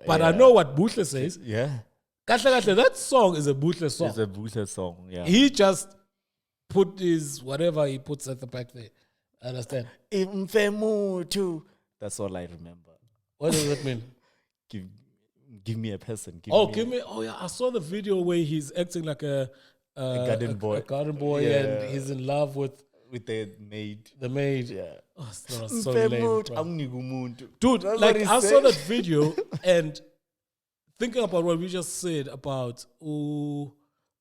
But I know what Buhle says. Yeah. That song is a Buhle song. It's a Buhle song, yeah. He just put his whatever he puts at the back there. Understand? Imfemutu. That's all I remember. What does that mean? Give me a person. Give me. Oh yeah, I saw the video where he's acting like a garden boy. A garden boy, Yeah. and he's in love with the maid. the maid. Yeah. Oh, that was so lame, bro. Dude, That's like what he I saw said. that video and thinking about what we just said about the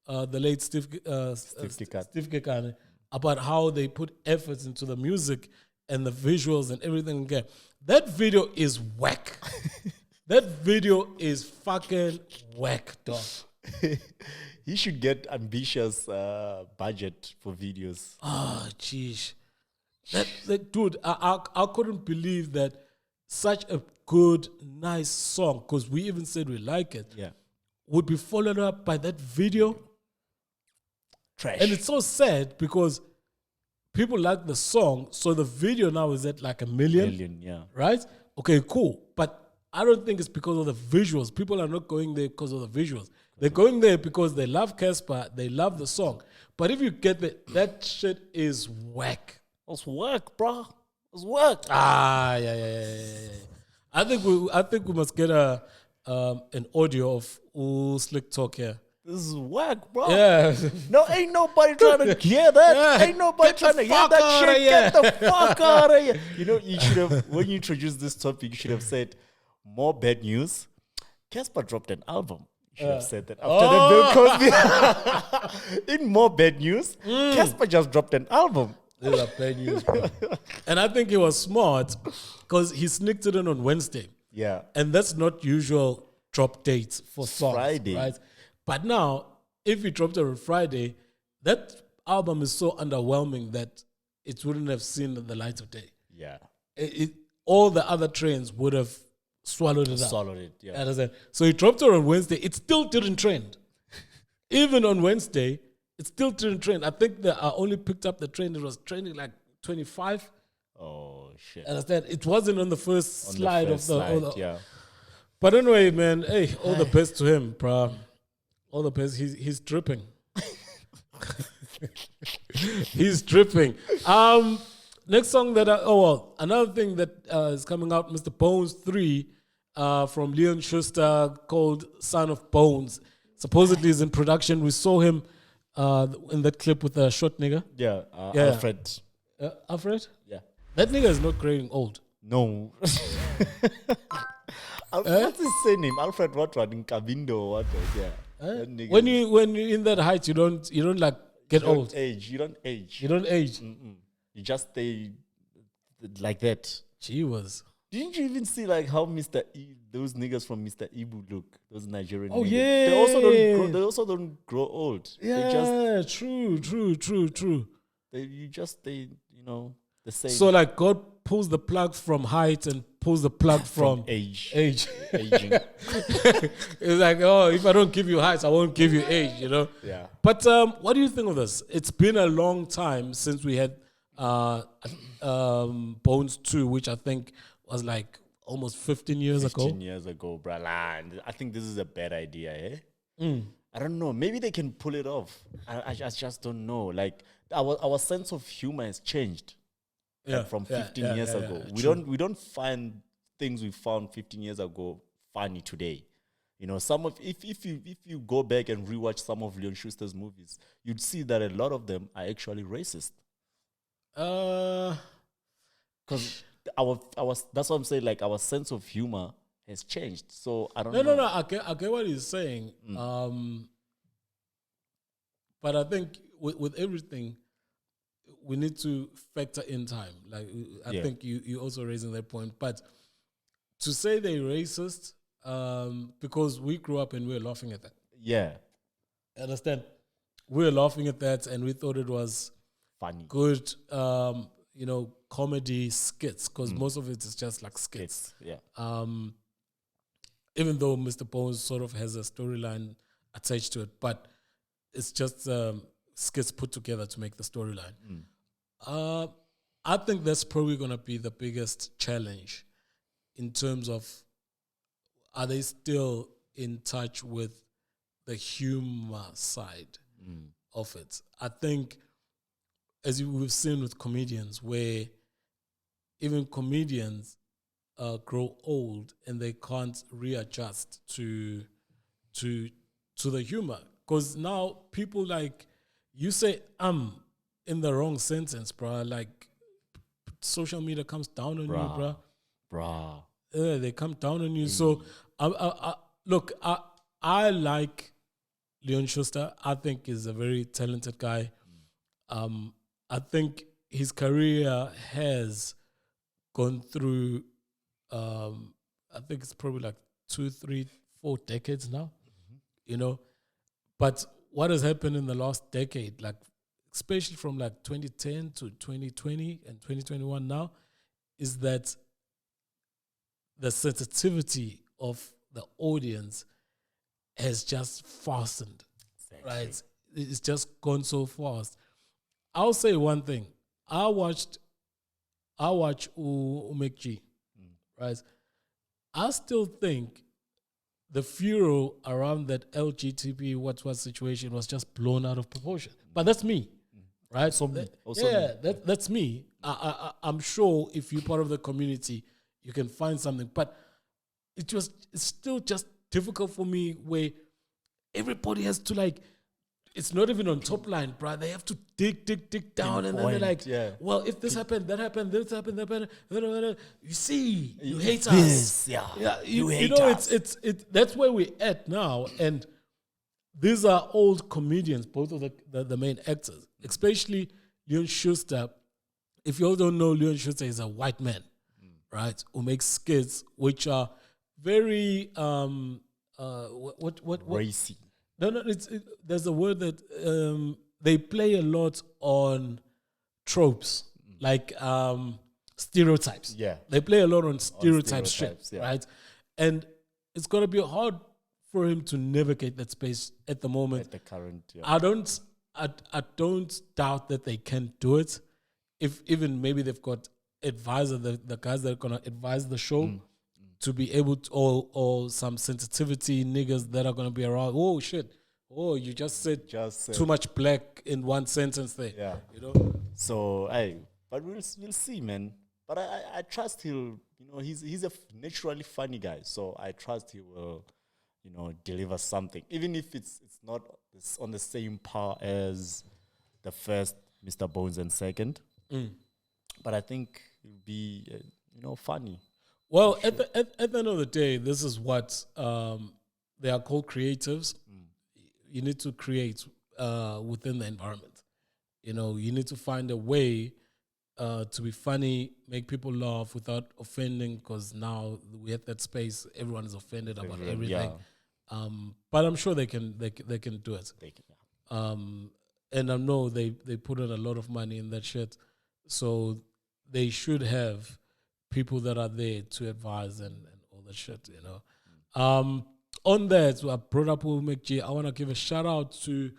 late Steve Kekana, about how they put efforts into the music and the visuals and everything again. That video is whack. That video is fucking whack, dog. He should get ambitious budget for videos. Oh, jeez. That dude, I couldn't believe that such a good, nice song, because we even said we like it, would be followed up by that video. Trash. And it's so sad because people like the song, so the video now is at like 1 million. Yeah. Right? Okay, cool. But I don't think it's because of the visuals. People are not going there because of the visuals. They're going there because they love Cassper, they love the song. But if you get that shit is whack. It's work, bro. It's work. Yeah. I think we must get an audio of Slick Talk here. This is work, bro. Yeah. No, ain't nobody trying to hear that. Yeah. Ain't nobody trying to hear that shit. Get the fuck out of here. You know, you should have, when you introduced this topic, you should have said, more bad news. Cassper dropped an album. You should have said that after the Bill Cosby. In more bad news, Cassper just dropped an album. These are bad news, bro. And I think he was smart because he sneaked it in on Wednesday. Yeah. And that's not usual drop dates for songs. Friday. Right? But now, if he dropped it on Friday, that album is so underwhelming that it wouldn't have seen the light of day. Yeah. All the other trends would have swallowed it up. Swallowed it, yeah. Understand? So he dropped it on Wednesday. It still didn't trend. Even on Wednesday, it still didn't trend. I think that I only picked up the trend. It was trending like 25. Oh, shit. Understand? It wasn't on the first slide of the. Yeah. But anyway, man, hey, all the best to him, bro. All the best. He's dripping. He's dripping. Next song that another thing that is coming out, Mr. Bones 3 from Leon Schuster called Son of Bones. Supposedly is in production. We saw him in that clip with the short nigga. Yeah. Alfred. Alfred? Yeah. That nigga is not growing old. No. What's his surname? Alfred what? In Cabindo or what? Yeah. When you're in that height, you don't like get old. You don't age. You don't age. You just stay like that. Gee whiz. Didn't you even see like how those niggas from Mr. Ibu look? Those Nigerian niggas. Yeah. They also don't grow old. Yeah, true. You just stay, the same. So like God pulls the plug from height and pulls the plug from age. Aging. It's like, if I don't give you height, I won't give you age, Yeah. But what do you think of this? It's been a long time since we had Bones 2, which I think was like almost 15 years ago. 15 years ago, bruh. I think this is a bad idea, eh? I don't know. Maybe they can pull it off. I just don't know. Like our sense of humor has changed. From 15 years ago. We don't find things we found 15 years ago funny today. Some of if you go back and rewatch some of Leon Schuster's movies, you'd see that a lot of them are actually racist. Because that's what I'm saying, like our sense of humor has changed. So I don't know. No, I get what he's saying. But I think with everything, we need to factor in time. Like I think you also raising that point. But to say they're racist, because we grew up and we were laughing at that. Yeah. Understand? We were laughing at that and we thought it was funny. Good comedy skits, because most of it is just like skits. Yeah. Even though Mr. Bones sort of has a storyline attached to it, but it's just skits put together to make the storyline. I think that's probably going to be the biggest challenge in terms of are they still in touch with the humor side of it? I think, as we've seen with comedians, where even comedians grow old and they can't readjust to the humor. Because now people like, you say in the wrong sentence, bruh. Like, social media comes down on you, bruh. They come down on you. So, look, I like Leon Schuster. I think he's a very talented guy. I think his career has gone through, I think it's probably like 2, 3, 4 decades now, you know. But what has happened in the last decade, like especially from like 2010 to 2020 and 2021 now, is that the sensitivity of the audience has just fastened, right? It's just gone so fast. I'll say one thing. I watch MacG, right? I still think the furor around that LGBT what situation was just blown out of proportion. But that's me, right? That's me. I'm sure if you're part of the community, you can find something. But it's still just difficult for me where everybody has to like, it's not even on top line, bro. They have to dig down, and then they're like, well, if this happened, that happened, this happened, that happened. You see, you hate us. You hate us. It's that's where we're at now. And these are old comedians, both of the main actors, especially Leon Schuster. If you all don't know, Leon Schuster is a white man, right, who makes skits which are very racy. No, there's a word that they play a lot on tropes, like stereotypes. Yeah. They play a lot on stereotypes, shit, right? And it's going to be hard for him to navigate that space at the moment. At the current, I don't doubt that they can do it. If even maybe they've got advisor, the guys that are going to advise the show, to be able to, or some sensitivity niggas that are going to be around. Oh, shit. Oh, you just said too much black in one sentence there. Yeah. You know? So, but we'll see, man. But I trust he'll, he's a naturally funny guy. So I trust he will, deliver something. Even if it's not on the same par as the first Mr. Bones and second. But I think it'll be, funny. Well, at the end of the day, this is what they are called creatives. You need to create within the environment. You need to find a way to be funny, make people laugh without offending, because now we're at that space, everyone is offended about everything. Yeah. But I'm sure they can do it. They can, yeah. And I know they put in a lot of money in that shit. So they should have people that are there to advise and all that shit, On that, I brought up with MacG. I want to give a shout out to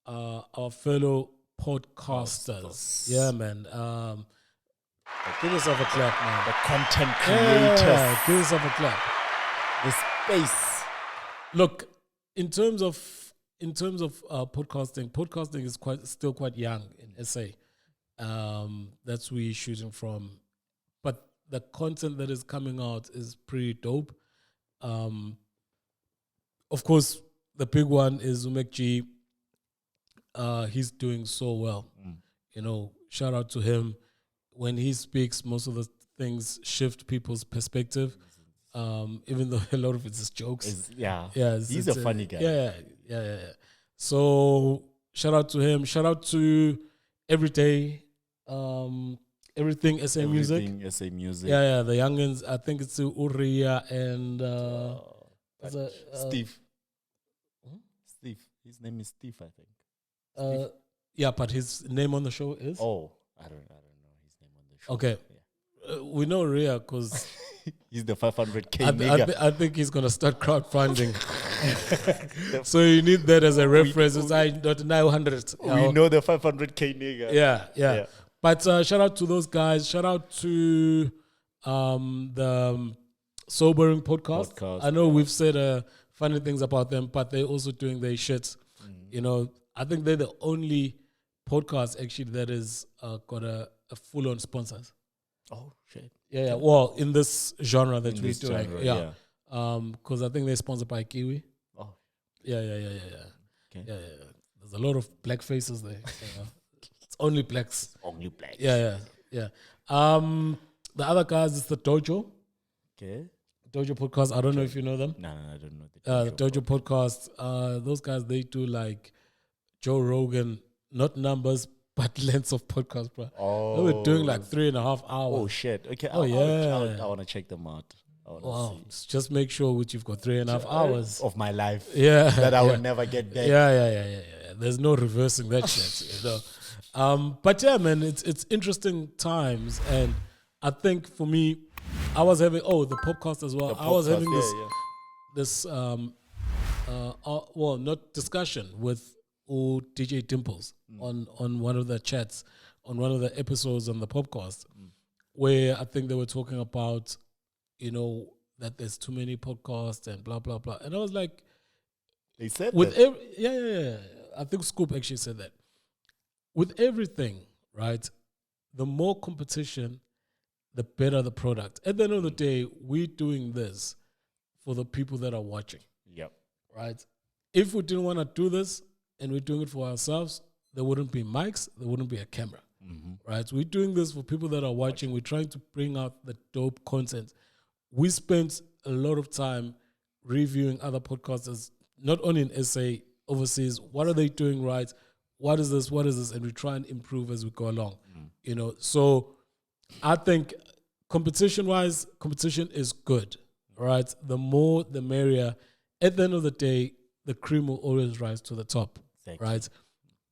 our fellow podcasters. Yeah, man. Give yourself a clap, man. The content creators. Yeah, give yourself a clap. The space. Look, in terms of podcasting is still quite young in SA. That's where you're shooting from. But the content that is coming out is pretty dope. Of course, the big one is MacG. He's doing so well. Shout out to him. When he speaks, most of the things shift people's perspective. Even though a lot of it is jokes. He's a funny guy. Yeah. So shout out to him. Shout out to Everyday. Everything SA Music. Everything SA Music. Yeah, the youngins. I think it's Uriah and Steve. Steve. His name is Steve, I think. Yeah, but his name on the show is? Oh, I don't know his name on the show. Okay. Yeah. We know Uriah because he's the 500K nigga. I think he's going to start crowdfunding. So you need that as a reference. It's not 900. We know the 500K nigga. Yeah. But shout out to those guys. Shout out to the Sobering Podcast. I know we've said funny things about them, but they're also doing their shit. You know, I think they're the only podcast actually that is got a full-on sponsors. Oh shit! Yeah. Well, in this genre that we're doing, because I think they're sponsored by Kiwi. Oh, yeah. Okay. Yeah. There's a lot of black faces there. It's only blacks. Only blacks. Yeah. The other guys is the Dojo. Okay. Dojo Podcast. I don't know if you know them. No, I don't know. The Dojo Podcast. Those guys, they do like Joe Rogan, not numbers, but lengths of podcast, bro. Oh. They were doing like 3.5 hours. Oh, shit. Okay. Oh, I want to check them out. Wow. Just make sure you've got 3.5 hours of my life. Yeah. That I will never get back. Yeah. There's no reversing that shit, you know. But yeah, man, it's interesting times. And I think for me, I was having, the podcast as well. I was having this not discussion with DJ Dimples on one of the chats, on one of the episodes on the Popcast, where I think they were talking about, you know, that there's too many podcasts and blah, blah, blah. And I was like, they said with that. I think Scoop actually said that. With everything, right, the more competition, the better the product. At the end of the day, we're doing this for the people that are watching. Yep. Right? If we didn't want to do this and we're doing it for ourselves, there wouldn't be mics, there wouldn't be a camera. Right? We're doing this for people that are watching. We're trying to bring out the dope content. We spent a lot of time reviewing other podcasters, not only in SA, overseas. What are they doing right? What is this? And we try and improve as we go along. You know, so I think competition-wise, competition is good, right? The more, the merrier. At the end of the day, the cream will always rise to the top, right?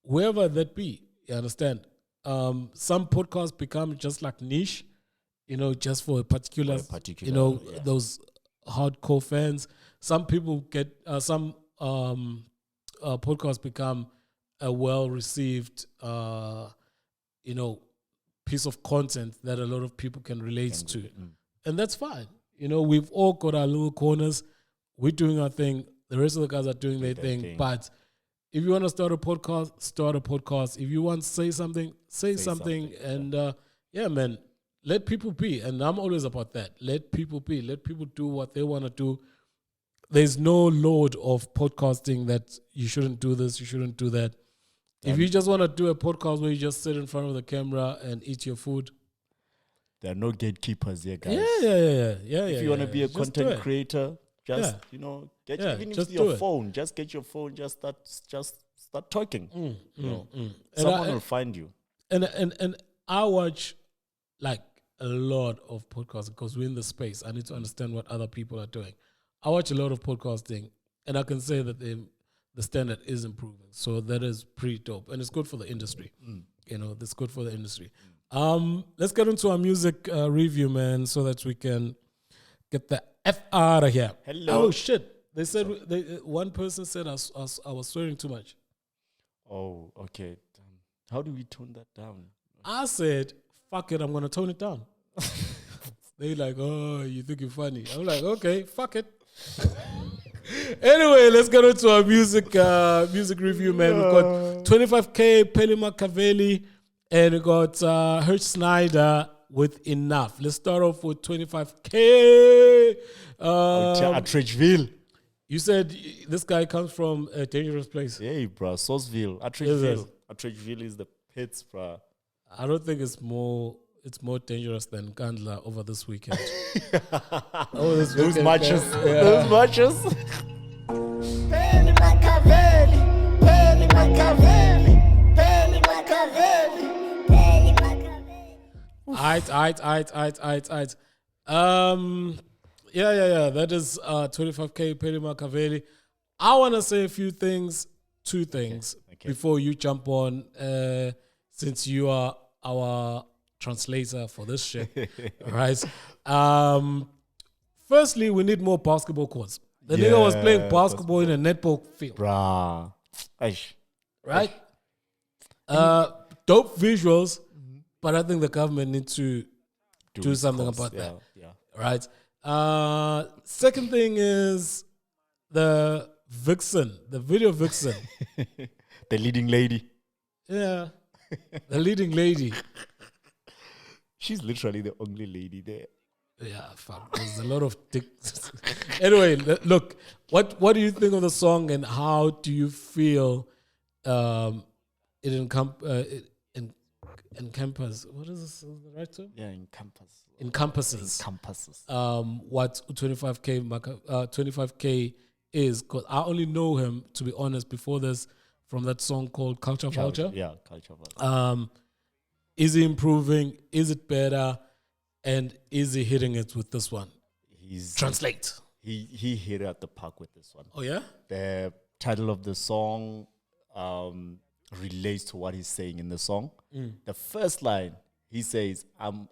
Wherever that be, you understand? Some podcasts become just like niche, you know, just for a particular you know, those hardcore fans. Some people get, some podcasts become a well-received, you know, piece of content that a lot of people can relate to. And that's fine. You know, we've all got our little corners. We're doing our thing. The rest of the guys are doing their thing. But if you want to start a podcast, start a podcast. If you want to say something, say something. And yeah, man, let people be. And I'm always about that. Let people be. Let people do what they want to do. There's no load of podcasting that you shouldn't do this, you shouldn't do that. If you just want to do a podcast where you just sit in front of the camera and eat your food, there are no gatekeepers here, guys. Yeah. If you want to be a content creator, just you know, get even if your phone, just get your phone, just start talking. You know, someone will find you. And I watch like a lot of podcasts because we're in the space. I need to understand what other people are doing. I watch a lot of podcasting, and I can say that the standard is improving. So that is pretty dope. And it's good for the industry. You know, that's good for the industry. Let's get into our music review, man, so that we can get the F out of here. Hello. Oh, shit. They said, one person said I was swearing too much. Oh, okay. How do we tone that down? I said, fuck it, I'm going to tone it down. They like, oh, you think you're funny. I'm like, okay, fuck it. Anyway, let's get into our music review, man. We've got 25K Pheli Makaveli, and we got Hersh Enough with Enough. Let's start off with 25K. Atteridgeville. You said this guy comes from a dangerous place. Yeah, bro. Sourceville. Atteridgeville. Atteridgeville is the pits, bro. I don't think it's more dangerous than Gandla over this weekend. Those matches. Those matches. Pheli Makaveli, Pheli Makaveli, Pheli Makaveli, Pheli Makaveli. Aight. Yeah. That is 25K Pheli Makaveli. I want to say two things before you jump on, since you are our translator for this shit, right? Firstly, we need more basketball courts. The nigga was playing basketball in a netball field. Bruh. Right? Dope visuals, but I think the government needs to do something about that. Yeah. Right? Second thing is the vixen, the video vixen. The leading lady. Yeah, the leading lady. She's literally the only lady there. Yeah, fuck. There's a lot of dicks. Anyway, look. What do you think of the song, and how do you feel it encompasses? What is this? The right term? Yeah, Encompasses. What 25K is, because I only know him, to be honest, before this from that song called Culture Vulture. Yeah, Culture Vulture. Is he improving? Is it better? And is he hitting it with this one? Translate. He hit it at the park with this one. Oh yeah? The title of the song relates to what he's saying in the song. The first line, he says, I'm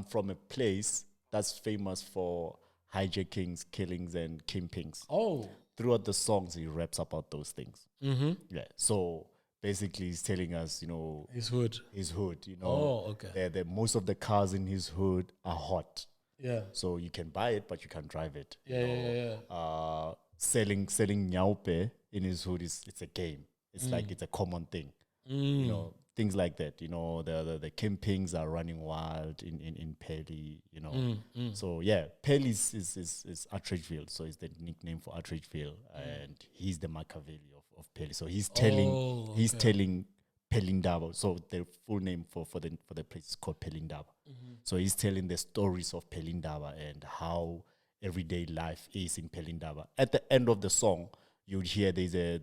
from a place that's famous for hijackings, killings, and kimpings. Oh. Throughout the songs, he raps about those things. Mm-hmm. Yeah. So basically, he's telling us, his hood. Oh, okay. Most of the cars in his hood are hot. Yeah. So you can buy it, but you can't drive it. Yeah. Selling nyaupe in his hood it's a game. It's like it's a common thing. Things like that. The kimpings are running wild in Pheli. So yeah, Pheli is Attridgeville, so it's the nickname for Attridgeville, and he's the Makaveli of Pheli. So he's telling Pelindaba. So the full name for the place is called Pelindaba. So he's telling the stories of Pelindaba and how everyday life is in Pelindaba. At the end of the song, you'd hear there's a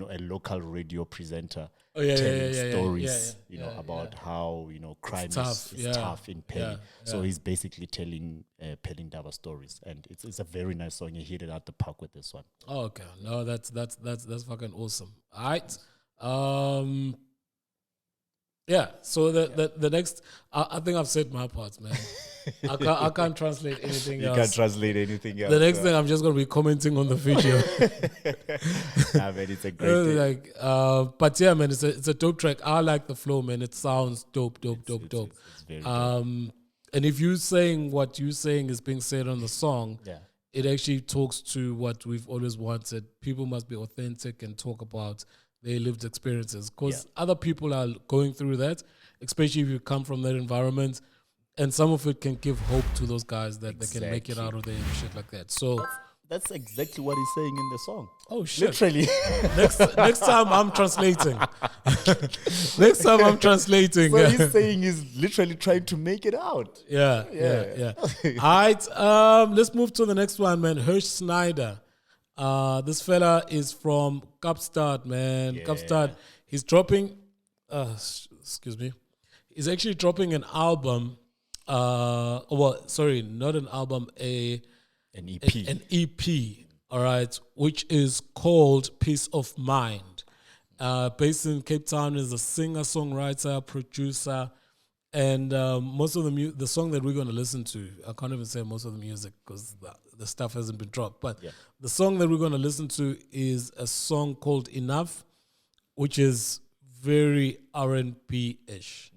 a local radio presenter telling stories about how crime is tough in Pheli. So he's basically telling Pelindaba stories, and it's a very nice song. You hit it at the park with this one. Oh, okay. No, that's fucking awesome. All right. Yeah. So the next, I think I've said my parts, man. I can't translate anything else. You can't translate anything else. The next thing, I'm just gonna be commenting on the video. Man, it's a great thing. But yeah, man, it's a dope track. I like the flow, man. It sounds dope. It's very And if you saying what you saying is being said on the song, it actually talks to what we've always wanted. People must be authentic and talk about their lived experiences, because other people are going through that, especially if you come from that environment. And some of it can give hope to those guys that they can make it out of there and shit like that. So that's exactly what he's saying in the song. Oh shit! Literally. next time I'm translating. Next time I'm translating. So he's saying he's literally trying to make it out. Yeah. All right. Let's move to the next one, man. Hersh Enough. This fella is from Kapstad, man. Kapstad. He's dropping. Excuse me. He's actually dropping an album. Sorry, not an album, an EP. An EP, all right, which is called Peace of Mind. Based in Cape Town, is a singer, songwriter, producer, and most of the song that we're going to listen to, I can't even say most of the music because the stuff hasn't been dropped, but the song that we're going to listen to is a song called Enough, which is very R&B-ish.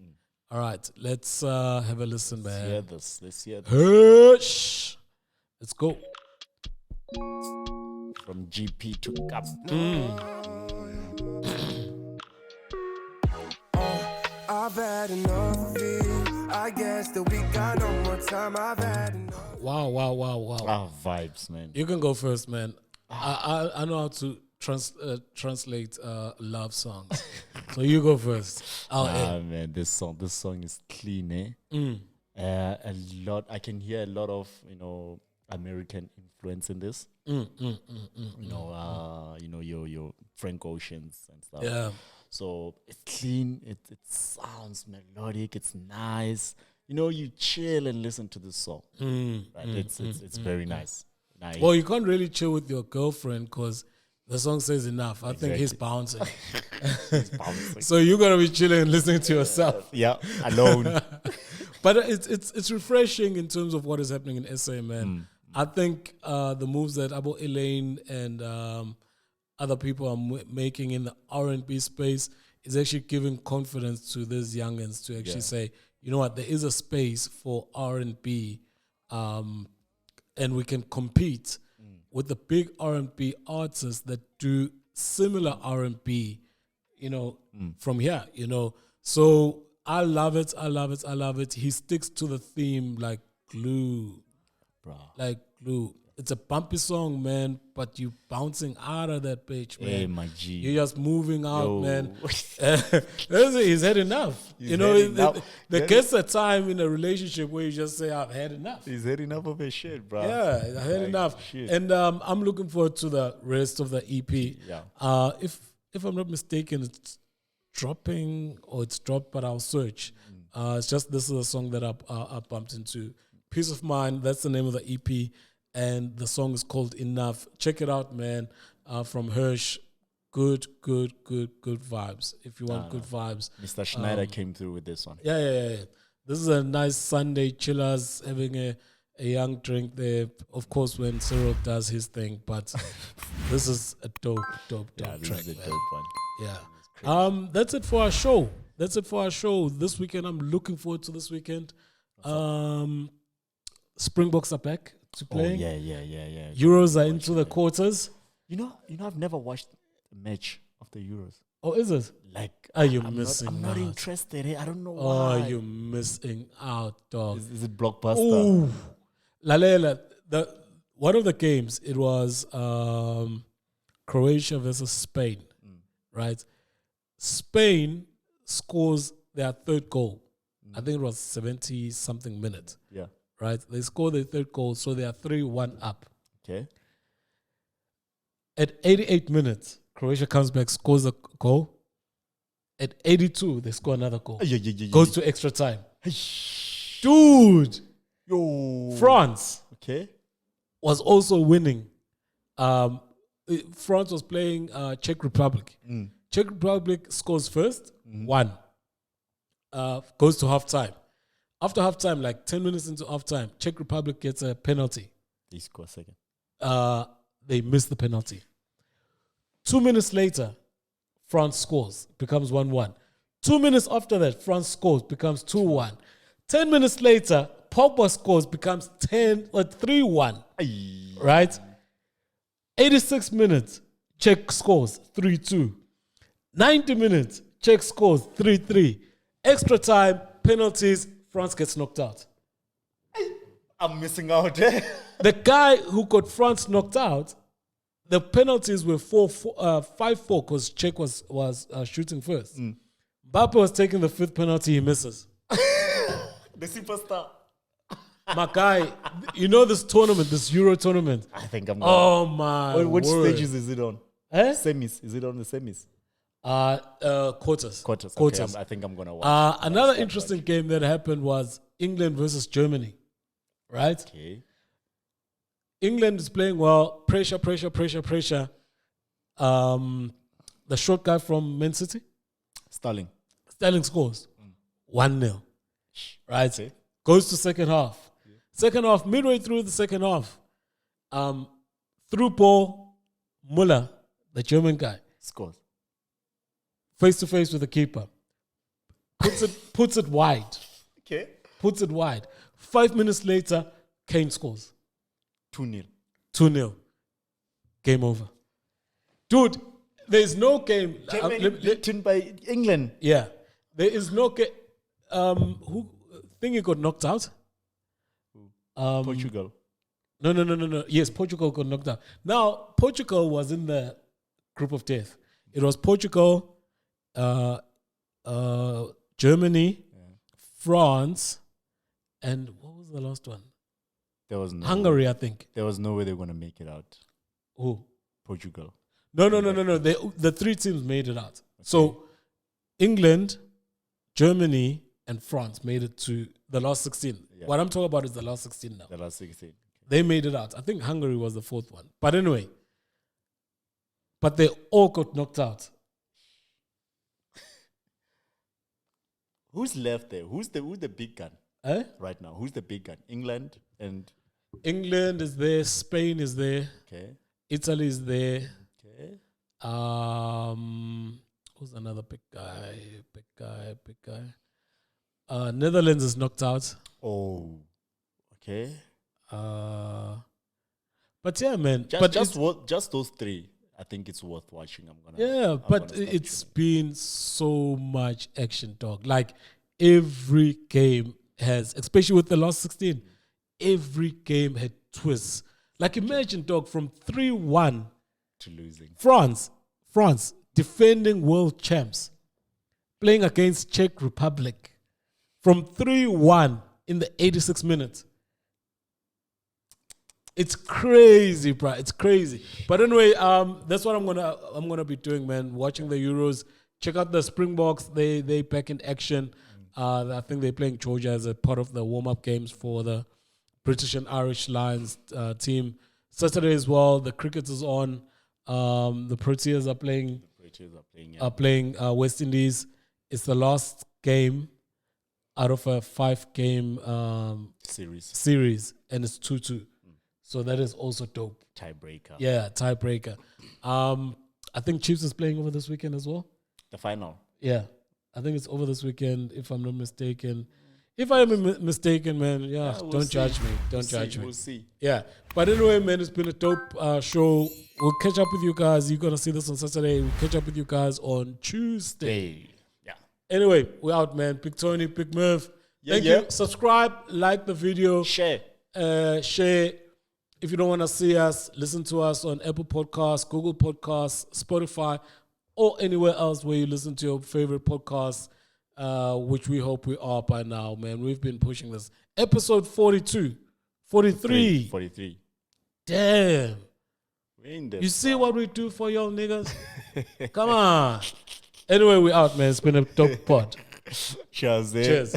All right, let's have a listen, man. Let's hear this. Hersh. Let's go. From GP to Cap. I've had enough of it. I guess that we got no more time. I've had enough. Wow. Vibes, man. You can go first, man. I know how to translate love songs. So you go first. Man, this song is clean, a lot. I can hear a lot of American influence in this. Your Frank Oceans and stuff. Yeah. So it's clean. It sounds melodic. It's nice. You chill and listen to this song. Right? It's very nice. Well, you can't really chill with your girlfriend because the song says enough. I think he's bouncing. So you gotta be chilling and listening to yourself. Yeah, alone. But it's refreshing in terms of what is happening in SA, man. I think the moves that Abo Elaine and other people are making in the R&B space is actually giving confidence to these youngins to actually say, you know what, there is a space for R&B and we can compete with the big R&B artists that do similar R&B, from here, So I love it. I love it. I love it. He sticks to the theme like glue, bro. like glue. It's a bumpy song, man, but you bouncing out of that bitch, man. Hey, my G. You're just moving out, Yo. man. He's had enough. There gets a time in a relationship where you just say, I've had enough. He's had enough of his shit, bro. Yeah, I've had enough. Shit. And I'm looking forward to the rest of the EP. Yeah. If I'm not mistaken, it's dropping or it's dropped, but I'll search. It's just this is a song that I bumped into. Peace of Mind, that's the name of the EP. And the song is called Enough. Check it out, man. From Hersh. Good vibes. If you want good vibes. Mr. Schneider came through with this one. Yeah. This is a nice Sunday chillers, having a young drink there. Of course, when Cyril does his thing, but this is a dope Yeah, this track. is a Man. dope one. Yeah. That's it for our show. This weekend, I'm looking forward to this weekend. Springboks are back to playing. Oh, yeah. Euros are into the quarters. You know, I've never watched a match of the Euros. Oh, is it? Like, Are you I'm missing not, I'm not out? interested. I don't know Oh, why. you're missing out, dog. Is it Blockbuster? Ooh. Lalela, one of the games, it was Croatia versus Spain, right? Spain scores their third goal. I think it was 70-something minutes, Yeah. right? They score their third goal, so they are 3-1 up. Okay. At 88 minutes, Croatia comes back, scores a goal. At 82, they score another goal. Yeah. Goes to extra time. Dude, Yo. France Okay. was also winning. France was playing Czech Republic. Czech Republic scores first, 1. Goes to halftime. After halftime, like 10 minutes into halftime, Czech Republic gets a penalty. They score second. They miss the penalty. 2 minutes later, France scores, becomes 1-1. 2 minutes after that, France scores, becomes 2-1. 10 minutes later, Pogba scores, becomes 3-1. Right? 86 minutes, Czech scores, 3-2. 90 minutes, Czech scores, 3-3. Extra time, penalties, France gets knocked out. I'm missing out. The guy who got France knocked out, the penalties were 5-4 because Czech was shooting first. Mbappe was taking the 5th penalty, he misses. The superstar. My guy, you know this tournament, this Euro tournament? I think I'm going. Oh my Which word. stages is it on? Semis. Is it on the semis? Quarters. Quarters. Quarters. Okay, I think I'm going to watch. Another interesting game that happened was England versus Germany, right? Okay. England is playing well. Pressure. The short guy from Man City, Sterling scores 1-0, right? Okay. Goes to second half. Second half, midway through the second half, through ball, Muller, the German guy, Scores. face to face with the keeper, puts it wide. Okay. Puts it wide. 5 minutes later, Kane scores. 2-0. 2-0. Game over. Dude, there is no game. Germany beaten by England. Yeah. There is no game. Who think he got knocked out? Portugal. No. Yes, Portugal got knocked out. Now, Portugal was in the group of death. It was Portugal, Germany, France, and what was the last one? There was no Hungary, I think. There was no way they were going to make it out. Who? Portugal. No. The 3 teams made it out. So England, Germany, and France made it to the last 16. Yeah. What I'm talking about is the last 16 now. The last 16. They made it out. I think Hungary was the 4th one. But anyway, but they all got knocked out. Who's left there? Who's the big gun right now? Who's the big gun? England and England is there. Spain is there. okay. Italy is there. Okay. Who's another big guy? Netherlands is knocked out. Oh. Okay. But yeah, man. Just those three. I think it's worth watching. But it's been so much action, dog. Like every game has, especially with the last 16, every game had twists. Like imagine, dog, from 3-1 to losing. France, defending world champs, playing against Czech Republic, from 3-1 in the 86 minutes. It's crazy, bro. It's crazy. But anyway, that's what I'm gonna be doing, man. Watching the Euros. Check out the Springboks. They back in action. I think they're playing Georgia as a part of the warm-up games for the British and Irish Lions team. Saturday as well. The cricket is on. The Proteas are playing. West Indies. It's the last game out of a 5-game series, and it's 2-2. So that is also dope. Tiebreaker. Yeah, tiebreaker. I think Chiefs is playing over this weekend as well. The final. Yeah, I think it's over this weekend, if I'm not mistaken. If I am mistaken, man, don't judge me. Don't judge me. We'll see. Yeah. But anyway, man, it's been a dope show. We'll catch up with you guys. You're going to see this on Saturday. We'll catch up with you guys on Tuesday. Yeah. Anyway, we're out, man. Big Tony, Big Merv. Thank you. Subscribe, like the video. Share. If you don't want to see us, listen to us on Apple Podcasts, Google Podcasts, Spotify, or anywhere else where you listen to your favorite podcasts, which we hope we are by now, man. We've been pushing this. Episode 42. 43. Damn. You see what we do for y'all niggas? Come on. Anyway, we out, man. It's been a dope pod. Cheers. Cheers.